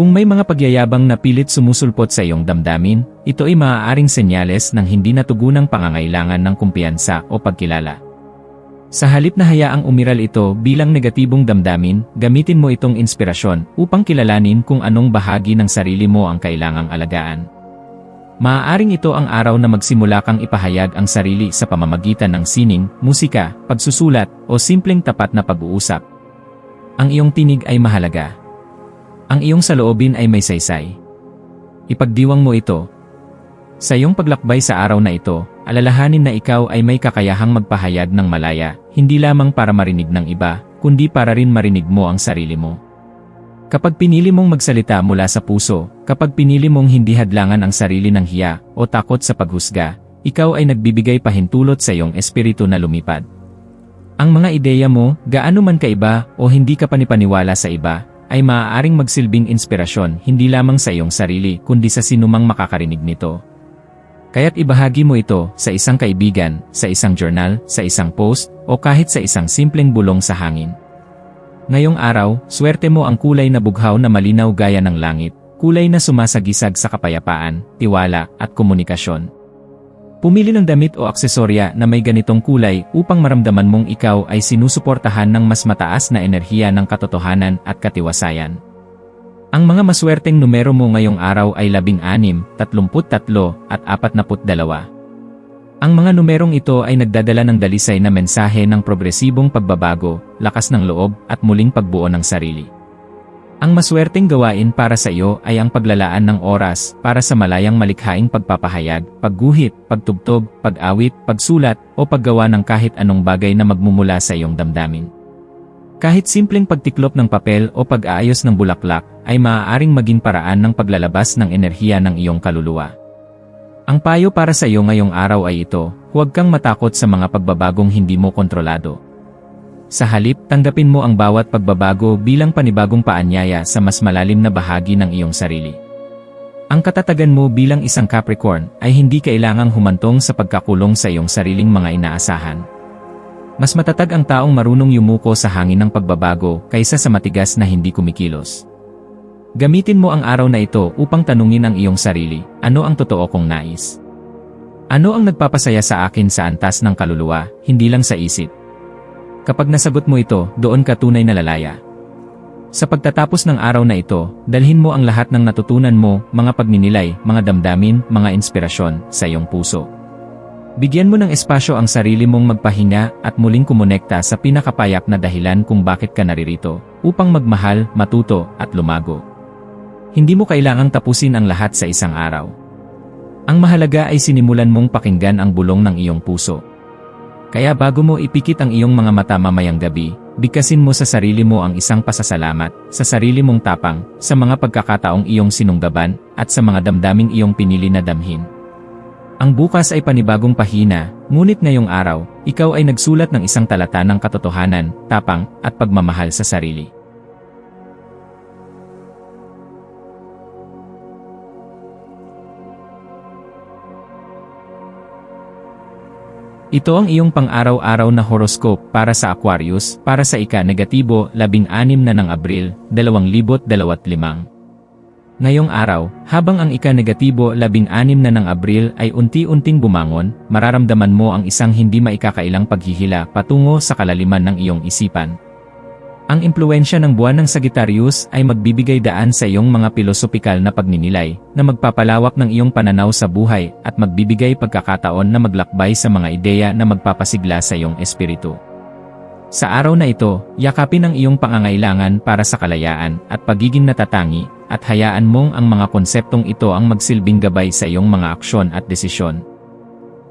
Kung may mga pagyayabang na pilit sumusulpot sa iyong damdamin, ito ay maaaring senyales ng hindi natugunang pangangailangan ng kumpiyansa o pagkilala. Sa halip na hayaang umiral ito bilang negatibong damdamin, gamitin mo itong inspirasyon upang kilalanin kung anong bahagi ng sarili mo ang kailangang alagaan. Maaaring ito ang araw na magsimula kang ipahayag ang sarili sa pamamagitan ng sining, musika, pagsusulat, o simpleng tapat na pag-uusap. Ang iyong tinig ay mahalaga. Ang iyong saloobin ay may saysay. Ipagdiwang mo ito. Sa iyong paglakbay sa araw na ito, alalahanin na ikaw ay may kakayahang magpahayag ng malaya, hindi lamang para marinig ng iba, kundi para rin marinig mo ang sarili mo. Kapag pinili mong magsalita mula sa puso, kapag pinili mong hindi hadlangan ang sarili ng hiya o takot sa paghusga, ikaw ay nagbibigay pahintulot sa iyong espiritu na lumipad. Ang mga ideya mo, gaano man kaiba o hindi ka panipaniwala sa iba, ay maaaring magsilbing inspirasyon hindi lamang sa iyong sarili kundi sa sinumang makakarinig nito. Kaya't ibahagi mo ito sa isang kaibigan, sa isang journal, sa isang post, o kahit sa isang simpleng bulong sa hangin. Ngayong araw, swerte mo ang kulay na bughaw na malinaw gaya ng langit, kulay na sumasagisag sa kapayapaan, tiwala, at komunikasyon. Pumili ng damit o aksesorya na may ganitong kulay upang maramdaman mong ikaw ay sinusuportahan ng mas mataas na enerhiya ng katotohanan at katiwasayan. Ang mga maswerteng numero mo ngayong araw ay 16, 33, at 42. Ang mga numerong ito ay nagdadala ng dalisay na mensahe ng progresibong pagbabago, lakas ng loob, at muling pagbuo ng sarili. Ang maswerteng gawain para sa iyo ay ang paglalaan ng oras para sa malayang malikhaing pagpapahayag, pagguhit, pagtugtog, pag-awit, pagsulat, o paggawa ng kahit anong bagay na magmumula sa iyong damdamin. Kahit simpleng pagtiklop ng papel o pag-aayos ng bulaklak, ay maaaring maging paraan ng paglalabas ng enerhiya ng iyong kaluluwa. Ang payo para sa iyo ngayong araw ay ito, huwag kang matakot sa mga pagbabagong hindi mo kontrolado. Sa halip, tanggapin mo ang bawat pagbabago bilang panibagong paanyaya sa mas malalim na bahagi ng iyong sarili. Ang katatagan mo bilang isang Capricorn ay hindi kailangang humantong sa pagkakulong sa iyong sariling mga inaasahan. Mas matatag ang taong marunong yumuko sa hangin ng pagbabago kaysa sa matigas na hindi kumikilos. Gamitin mo ang araw na ito upang tanungin ang iyong sarili, ano ang totoo kong nais? Ano ang nagpapasaya sa akin sa antas ng kaluluwa, hindi lang sa isip? Kapag nasagot mo ito, doon ka tunay na lalaya. Sa pagtatapos ng araw na ito, dalhin mo ang lahat ng natutunan mo, mga pagninilay, mga damdamin, mga inspirasyon, sa iyong puso. Bigyan mo ng espasyo ang sarili mong magpahinga at muling kumonekta sa pinakapayak na dahilan kung bakit ka naririto, upang magmahal, matuto, at lumago. Hindi mo kailangang tapusin ang lahat sa isang araw. Ang mahalaga ay sinimulan mong pakinggan ang bulong ng iyong puso. Kaya bago mo ipikit ang iyong mga mata mamayang gabi, bigkasin mo sa sarili mo ang isang pasasalamat, sa sarili mong tapang, sa mga pagkakataong iyong sinunggaban, at sa mga damdaming iyong pinili na damhin. Ang bukas ay panibagong pahina, ngunit ngayong araw, ikaw ay nagsulat ng isang talata ng katotohanan, tapang, at pagmamahal sa sarili. Ito ang iyong pang-araw-araw na horoscope para sa Aquarius, para sa ika-negatibo, 16 na ng Abril, 2025. Ngayong araw, habang ang ika-negatibo 16 na ng Abril ay unti-unting bumangon, mararamdaman mo ang isang hindi maikakailang paghihila patungo sa kalaliman ng iyong isipan. Ang impluwensya ng buwan ng Sagittarius ay magbibigay daan sa iyong mga pilosopikal na pagninilay, na magpapalawak ng iyong pananaw sa buhay at magbibigay pagkakataon na maglakbay sa mga ideya na magpapasigla sa iyong espiritu. Sa araw na ito, yakapin ang iyong pangangailangan para sa kalayaan at pagiging natatangi, at hayaan mong ang mga konseptong ito ang magsilbing gabay sa iyong mga aksyon at desisyon.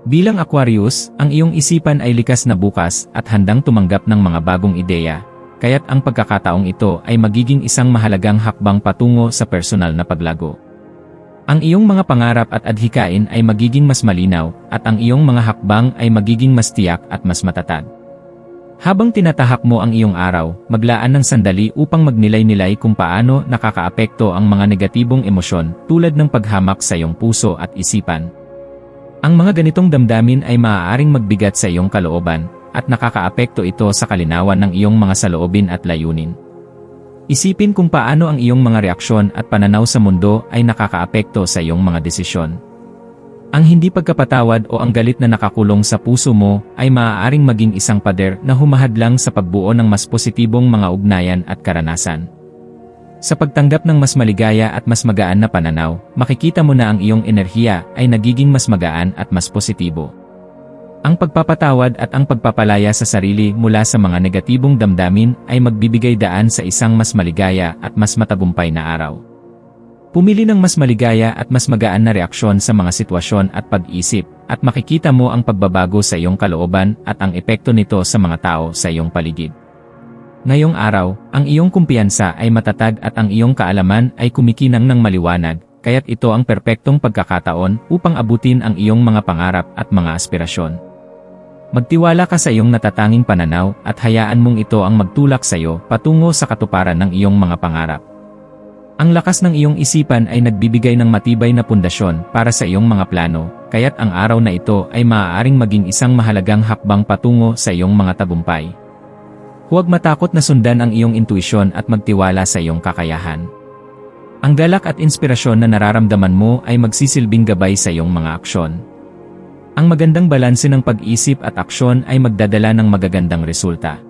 Bilang Aquarius, ang iyong isipan ay likas na bukas at handang tumanggap ng mga bagong ideya, kaya't ang pagkakataong ito ay magiging isang mahalagang hakbang patungo sa personal na paglago. Ang iyong mga pangarap at adhikain ay magiging mas malinaw, at ang iyong mga hakbang ay magiging mas tiyak at mas matatag. Habang tinatahak mo ang iyong araw, maglaan ng sandali upang magnilay-nilay kung paano nakakaapekto ang mga negatibong emosyon tulad ng paghamak sa iyong puso at isipan. Ang mga ganitong damdamin ay maaaring magbigat sa iyong kalooban, at nakakaapekto ito sa kalinawan ng iyong mga saloobin at layunin. Isipin kung paano ang iyong mga reaksyon at pananaw sa mundo ay nakakaapekto sa iyong mga desisyon. Ang hindi pagkapatawad o ang galit na nakakulong sa puso mo ay maaaring maging isang pader na humahadlang sa pagbuo ng mas positibong mga ugnayan at karanasan. Sa pagtanggap ng mas maligaya at mas magaan na pananaw, makikita mo na ang iyong enerhiya ay nagiging mas magaan at mas positibo. Ang pagpapatawad at ang pagpapalaya sa sarili mula sa mga negatibong damdamin ay magbibigay daan sa isang mas maligaya at mas matagumpay na araw. Pumili ng mas maligaya at mas magaan na reaksyon sa mga sitwasyon at pag-isip, at makikita mo ang pagbabago sa iyong kalooban at ang epekto nito sa mga tao sa iyong paligid. Ngayong araw, ang iyong kumpiyansa ay matatag at ang iyong kaalaman ay kumikinang ng maliwanag, kaya't ito ang perpektong pagkakataon upang abutin ang iyong mga pangarap at mga aspirasyon. Magtiwala ka sa iyong natatanging pananaw at hayaan mong ito ang magtulak sa iyo patungo sa katuparan ng iyong mga pangarap. Ang lakas ng iyong isipan ay nagbibigay ng matibay na pundasyon para sa iyong mga plano, kaya't ang araw na ito ay maaaring maging isang mahalagang hakbang patungo sa iyong mga tagumpay. Huwag matakot na sundan ang iyong intuisyon at magtiwala sa iyong kakayahan. Ang galak at inspirasyon na nararamdaman mo ay magsisilbing gabay sa iyong mga aksyon. Ang magandang balanse ng pag-isip at aksyon ay magdadala ng magagandang resulta.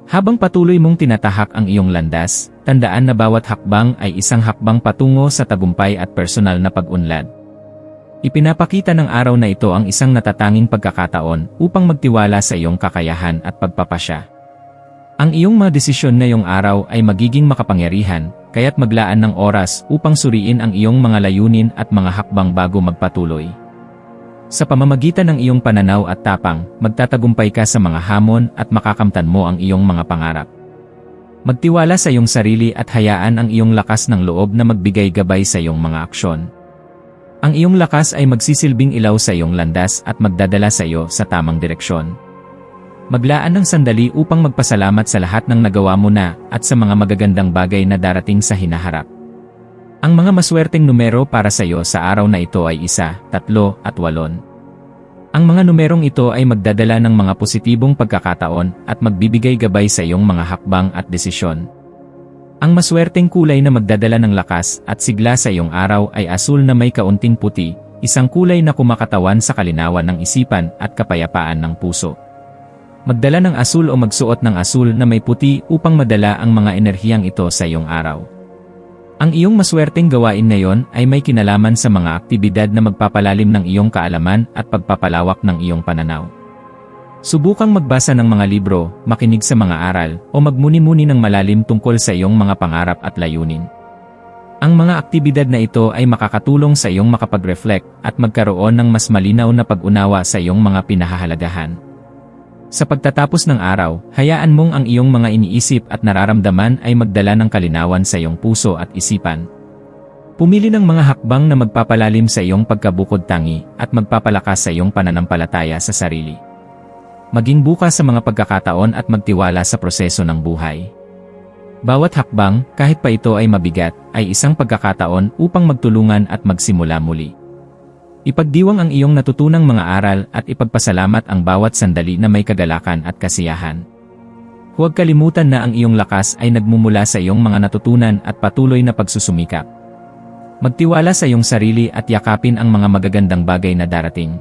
Habang patuloy mong tinatahak ang iyong landas, tandaan na bawat hakbang ay isang hakbang patungo sa tagumpay at personal na pag-unlad. Ipinapakita ng araw na ito ang isang natatanging pagkakataon upang magtiwala sa iyong kakayahan at pagpapasya. Ang iyong mga desisyon ngayong araw ay magiging makapangyarihan, kaya't maglaan ng oras upang suriin ang iyong mga layunin at mga hakbang bago magpatuloy. Sa pamamagitan ng iyong pananaw at tapang, magtatagumpay ka sa mga hamon at makakamtan mo ang iyong mga pangarap. Magtiwala sa iyong sarili at hayaan ang iyong lakas ng loob na magbigay gabay sa iyong mga aksyon. Ang iyong lakas ay magsisilbing ilaw sa iyong landas at magdadala sa iyo sa tamang direksyon. Maglaan ng sandali upang magpasalamat sa lahat ng nagawa mo na at sa mga magagandang bagay na darating sa hinaharap. Ang mga maswerteng numero para sa iyo sa araw na ito ay 1, 3 at 8. Ang mga numerong ito ay magdadala ng mga positibong pagkakataon at magbibigay gabay sa iyong mga hakbang at desisyon. Ang maswerteng kulay na magdadala ng lakas at sigla sa iyong araw ay asul na may kaunting puti, isang kulay na kumakatawan sa kalinawan ng isipan at kapayapaan ng puso. Magdala ng asul o magsuot ng asul na may puti upang madala ang mga enerhiyang ito sa iyong araw. Ang iyong maswerteng gawain ngayon ay may kinalaman sa mga aktibidad na magpapalalim ng iyong kaalaman at pagpapalawak ng iyong pananaw. Subukang magbasa ng mga libro, makinig sa mga aral, o magmuni-muni ng malalim tungkol sa iyong mga pangarap at layunin. Ang mga aktibidad na ito ay makakatulong sa iyong makapag-reflect at magkaroon ng mas malinaw na pag-unawa sa iyong mga pinahahalagahan. Sa pagtatapos ng araw, hayaan mong ang iyong mga iniisip at nararamdaman ay magdala ng kalinawan sa iyong puso at isipan. Pumili ng mga hakbang na magpapalalim sa iyong pagkabukod tangi at magpapalakas sa iyong pananampalataya sa sarili. Maging bukas sa mga pagkakataon at magtiwala sa proseso ng buhay. Bawat hakbang, kahit pa ito ay mabigat, ay isang pagkakataon upang magtulungan at magsimula muli. Ipagdiwang ang iyong natutunang mga aral at ipagpasalamat ang bawat sandali na may kagalakan at kasiyahan. Huwag kalimutan na ang iyong lakas ay nagmumula sa iyong mga natutunan at patuloy na pagsusumikap. Magtiwala sa iyong sarili at yakapin ang mga magagandang bagay na darating.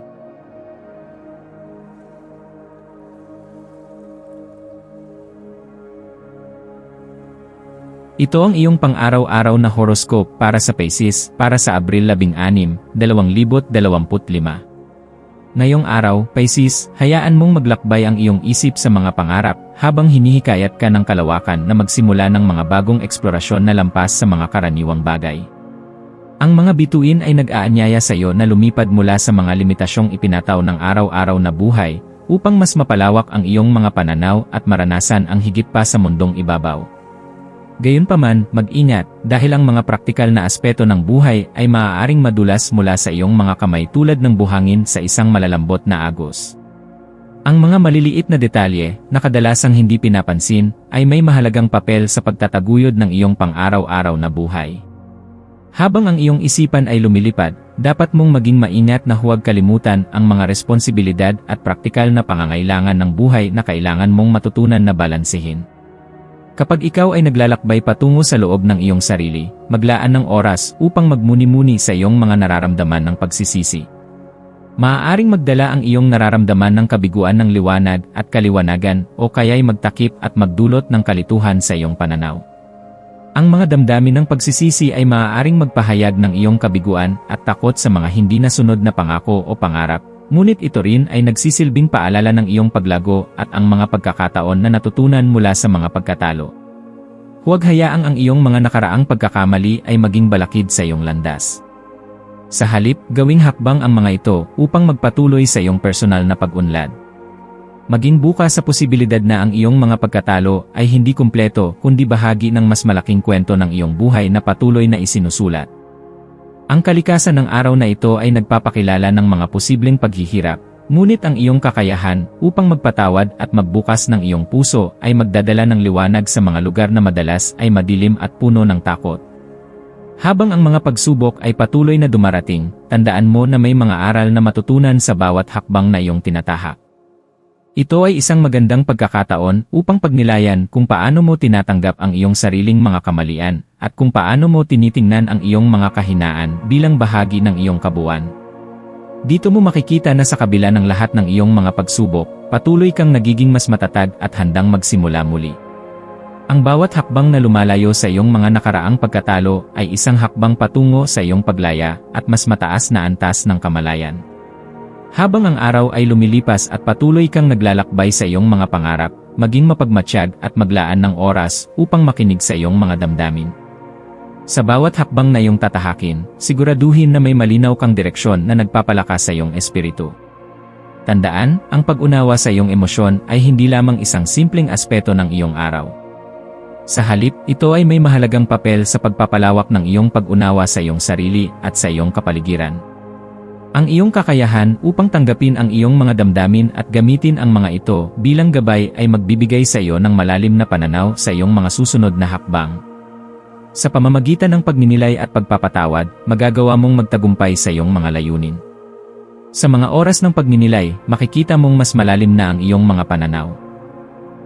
Ito ang iyong pang-araw-araw na horoscope para sa Pisces para sa Abril 16, 2025. Ngayong araw, Pisces, hayaan mong maglakbay ang iyong isip sa mga pangarap habang hinihikayat ka ng kalawakan na magsimula ng mga bagong eksplorasyon na lampas sa mga karaniwang bagay. Ang mga bituin ay nag-aanyaya sa iyo na lumipad mula sa mga limitasyong ipinataw ng araw-araw na buhay upang mas mapalawak ang iyong mga pananaw at maranasan ang higit pa sa mundong ibabaw. Gayunpaman, mag-ingat dahil ang mga praktikal na aspeto ng buhay ay maaaring madulas mula sa iyong mga kamay tulad ng buhangin sa isang malalambot na agos. Ang mga maliliit na detalye na kadalasang hindi pinapansin ay may mahalagang papel sa pagtataguyod ng iyong pang-araw-araw na buhay. Habang ang iyong isipan ay lumilipad, dapat mong maging maingat na huwag kalimutan ang mga responsibilidad at praktikal na pangangailangan ng buhay na kailangan mong matutunan na balansehin. Kapag ikaw ay naglalakbay patungo sa loob ng iyong sarili, maglaan ng oras upang magmuni-muni sa iyong mga nararamdaman ng pagsisisi. Maaaring magdala ang iyong nararamdaman ng kabiguan ng liwanag at kaliwanagan o kaya'y magtakip at magdulot ng kalituhan sa iyong pananaw. Ang mga damdamin ng pagsisisi ay maaaring magpahayag ng iyong kabiguan at takot sa mga hindi nasunod na pangako o pangarap. Ngunit ito rin ay nagsisilbing paalala ng iyong paglago at ang mga pagkakataon na natutunan mula sa mga pagkatalo. Huwag hayaang ang iyong mga nakaraang pagkakamali ay maging balakid sa iyong landas. Sa halip, gawing hakbang ang mga ito upang magpatuloy sa iyong personal na pag-unlad. Maging bukas sa posibilidad na ang iyong mga pagkatalo ay hindi kumpleto kundi bahagi ng mas malaking kwento ng iyong buhay na patuloy na isinusulat. Ang kalikasan ng araw na ito ay nagpapakilala ng mga posibleng paghihirap, ngunit ang iyong kakayahan upang magpatawad at magbukas ng iyong puso ay magdadala ng liwanag sa mga lugar na madalas ay madilim at puno ng takot. Habang ang mga pagsubok ay patuloy na dumarating, tandaan mo na may mga aral na matutunan sa bawat hakbang na iyong tinatahak. Ito ay isang magandang pagkakataon upang pagnilayan kung paano mo tinatanggap ang iyong sariling mga kamalian at kung paano mo tinitingnan ang iyong mga kahinaan bilang bahagi ng iyong kabuuan. Dito mo makikita na sa kabila ng lahat ng iyong mga pagsubok, patuloy kang nagiging mas matatag at handang magsimula muli. Ang bawat hakbang na lumalayo sa iyong mga nakaraang pagkatalo ay isang hakbang patungo sa iyong paglaya at mas mataas na antas ng kamalayan. Habang ang araw ay lumilipas at patuloy kang naglalakbay sa iyong mga pangarap, maging mapagmatsyag at maglaan ng oras upang makinig sa iyong mga damdamin. Sa bawat hakbang na iyong tatahakin, siguraduhin na may malinaw kang direksyon na nagpapalakas sa iyong espiritu. Tandaan, ang pag-unawa sa iyong emosyon ay hindi lamang isang simpleng aspeto ng iyong araw. Sa halip, ito ay may mahalagang papel sa pagpapalawak ng iyong pag-unawa sa iyong sarili at sa iyong kapaligiran. Ang iyong kakayahan upang tanggapin ang iyong mga damdamin at gamitin ang mga ito bilang gabay ay magbibigay sa iyo ng malalim na pananaw sa iyong mga susunod na hakbang. Sa pamamagitan ng pagninilay at pagpapatawad, magagawa mong magtagumpay sa iyong mga layunin. Sa mga oras ng pagninilay, makikita mong mas malalim na ang iyong mga pananaw.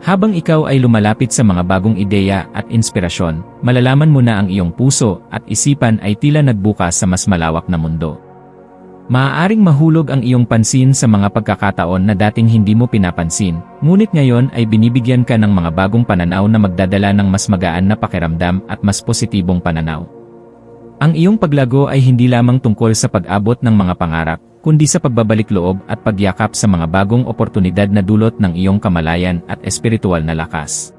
Habang ikaw ay lumalapit sa mga bagong ideya at inspirasyon, malalaman mo na ang iyong puso at isipan ay tila nagbukas sa mas malawak na mundo. Maaaring mahulog ang iyong pansin sa mga pagkakataon na dating hindi mo pinapansin, ngunit ngayon ay binibigyan ka ng mga bagong pananaw na magdadala ng mas magaan na pakiramdam at mas positibong pananaw. Ang iyong paglago ay hindi lamang tungkol sa pag-abot ng mga pangarap, kundi sa pagbabalik loob at pagyakap sa mga bagong oportunidad na dulot ng iyong kamalayan at espiritual na lakas.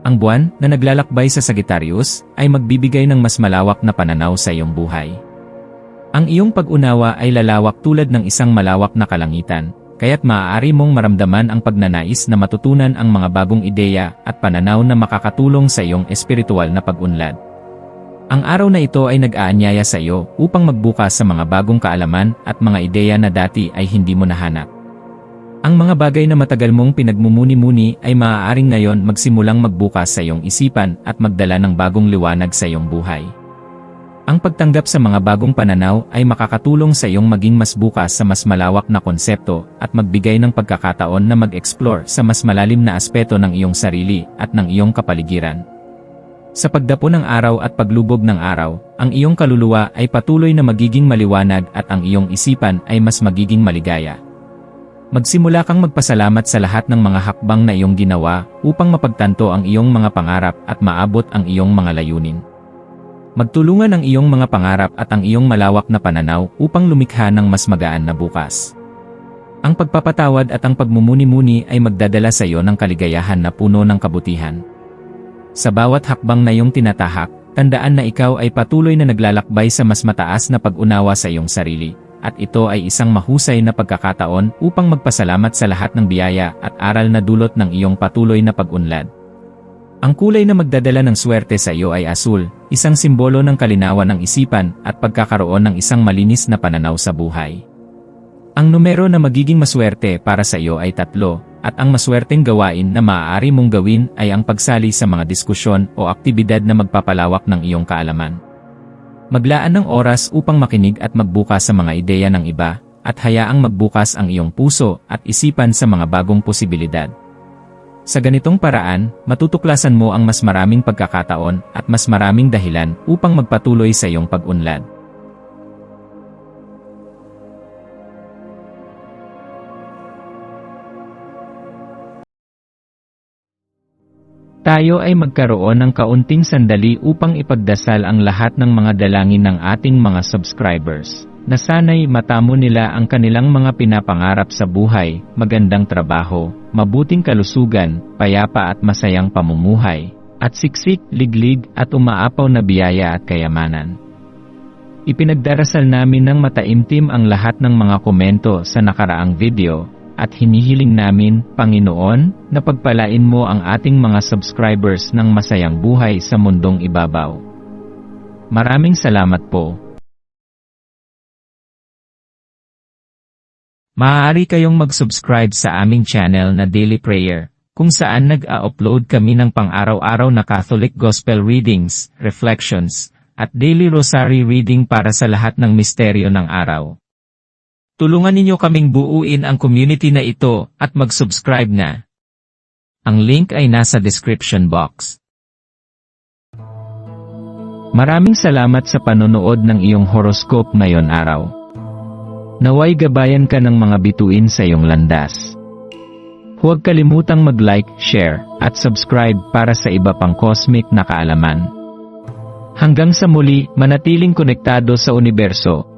Ang buwan na naglalakbay sa Sagittarius ay magbibigay ng mas malawak na pananaw sa iyong buhay. Ang iyong pag-unawa ay lalawak tulad ng isang malawak na kalangitan, kaya't maaari mong maramdaman ang pagnanais na matutunan ang mga bagong ideya at pananaw na makakatulong sa iyong espiritual na pag-unlad. Ang araw na ito ay nag-aanyaya sa iyo upang magbukas sa mga bagong kaalaman at mga ideya na dati ay hindi mo nahanap. Ang mga bagay na matagal mong pinagmumuni-muni ay maaaring ngayon magsimulang magbukas sa iyong isipan at magdala ng bagong liwanag sa iyong buhay. Ang pagtanggap sa mga bagong pananaw ay makakatulong sa iyong maging mas bukas sa mas malawak na konsepto at magbigay ng pagkakataon na mag-explore sa mas malalim na aspeto ng iyong sarili at ng iyong kapaligiran. Sa pagdapo ng araw at paglubog ng araw, ang iyong kaluluwa ay patuloy na magiging maliwanag at ang iyong isipan ay mas magiging maligaya. Magsimula kang magpasalamat sa lahat ng mga hakbang na iyong ginawa upang mapagtanto ang iyong mga pangarap at maabot ang iyong mga layunin. Magtulungan ang iyong mga pangarap at ang iyong malawak na pananaw upang lumikha ng mas magaan na bukas. Ang pagpapatawad at ang pagmumuni-muni ay magdadala sa iyo ng kaligayahan na puno ng kabutihan. Sa bawat hakbang na iyong tinatahak, tandaan na ikaw ay patuloy na naglalakbay sa mas mataas na pag-unawa sa iyong sarili, at ito ay isang mahusay na pagkakataon upang magpasalamat sa lahat ng biyaya at aral na dulot ng iyong patuloy na pag-unlad. Ang kulay na magdadala ng swerte sa iyo ay asul, isang simbolo ng kalinawan ng isipan at pagkakaroon ng isang malinis na pananaw sa buhay. Ang numero na magiging maswerte para sa iyo ay 3, at ang maswerteng gawain na maaari mong gawin ay ang pagsali sa mga diskusyon o aktibidad na magpapalawak ng iyong kaalaman. Maglaan ng oras upang makinig at magbukas sa mga ideya ng iba, at hayaang magbukas ang iyong puso at isipan sa mga bagong posibilidad. Sa ganitong paraan, matutuklasan mo ang mas maraming pagkakataon at mas maraming dahilan upang magpatuloy sa iyong pag-unlad. Tayo ay magkaroon ng kaunting sandali upang ipagdasal ang lahat ng mga dalangin ng ating mga subscribers, na sana'y matamo nila ang kanilang mga pinapangarap sa buhay, magandang trabaho, mabuting kalusugan, payapa at masayang pamumuhay, at siksik, liglig at umaapaw na biyaya at kayamanan. Ipinagdarasal namin ng mataimtim ang lahat ng mga komento sa nakaraang video, at hinihiling namin, Panginoon, na pagpalain mo ang ating mga subscribers ng masayang buhay sa mundong ibabaw. Maraming salamat po. Maaari kayong mag-subscribe sa aming channel na Daily Prayer, kung saan nag-a-upload kami ng pang-araw-araw na Catholic Gospel Readings, Reflections, at Daily Rosary Reading para sa lahat ng misteryo ng araw. Tulungan ninyo kaming buuin ang community na ito at mag-subscribe na. Ang link ay nasa description box. Maraming salamat sa panonood ng iyong horoscope ngayon araw. Naway gabayan ka ng mga bituin sa iyong landas. Huwag kalimutang mag-like, share, at subscribe para sa iba pang cosmic na kaalaman. Hanggang sa muli, manatiling konektado sa universo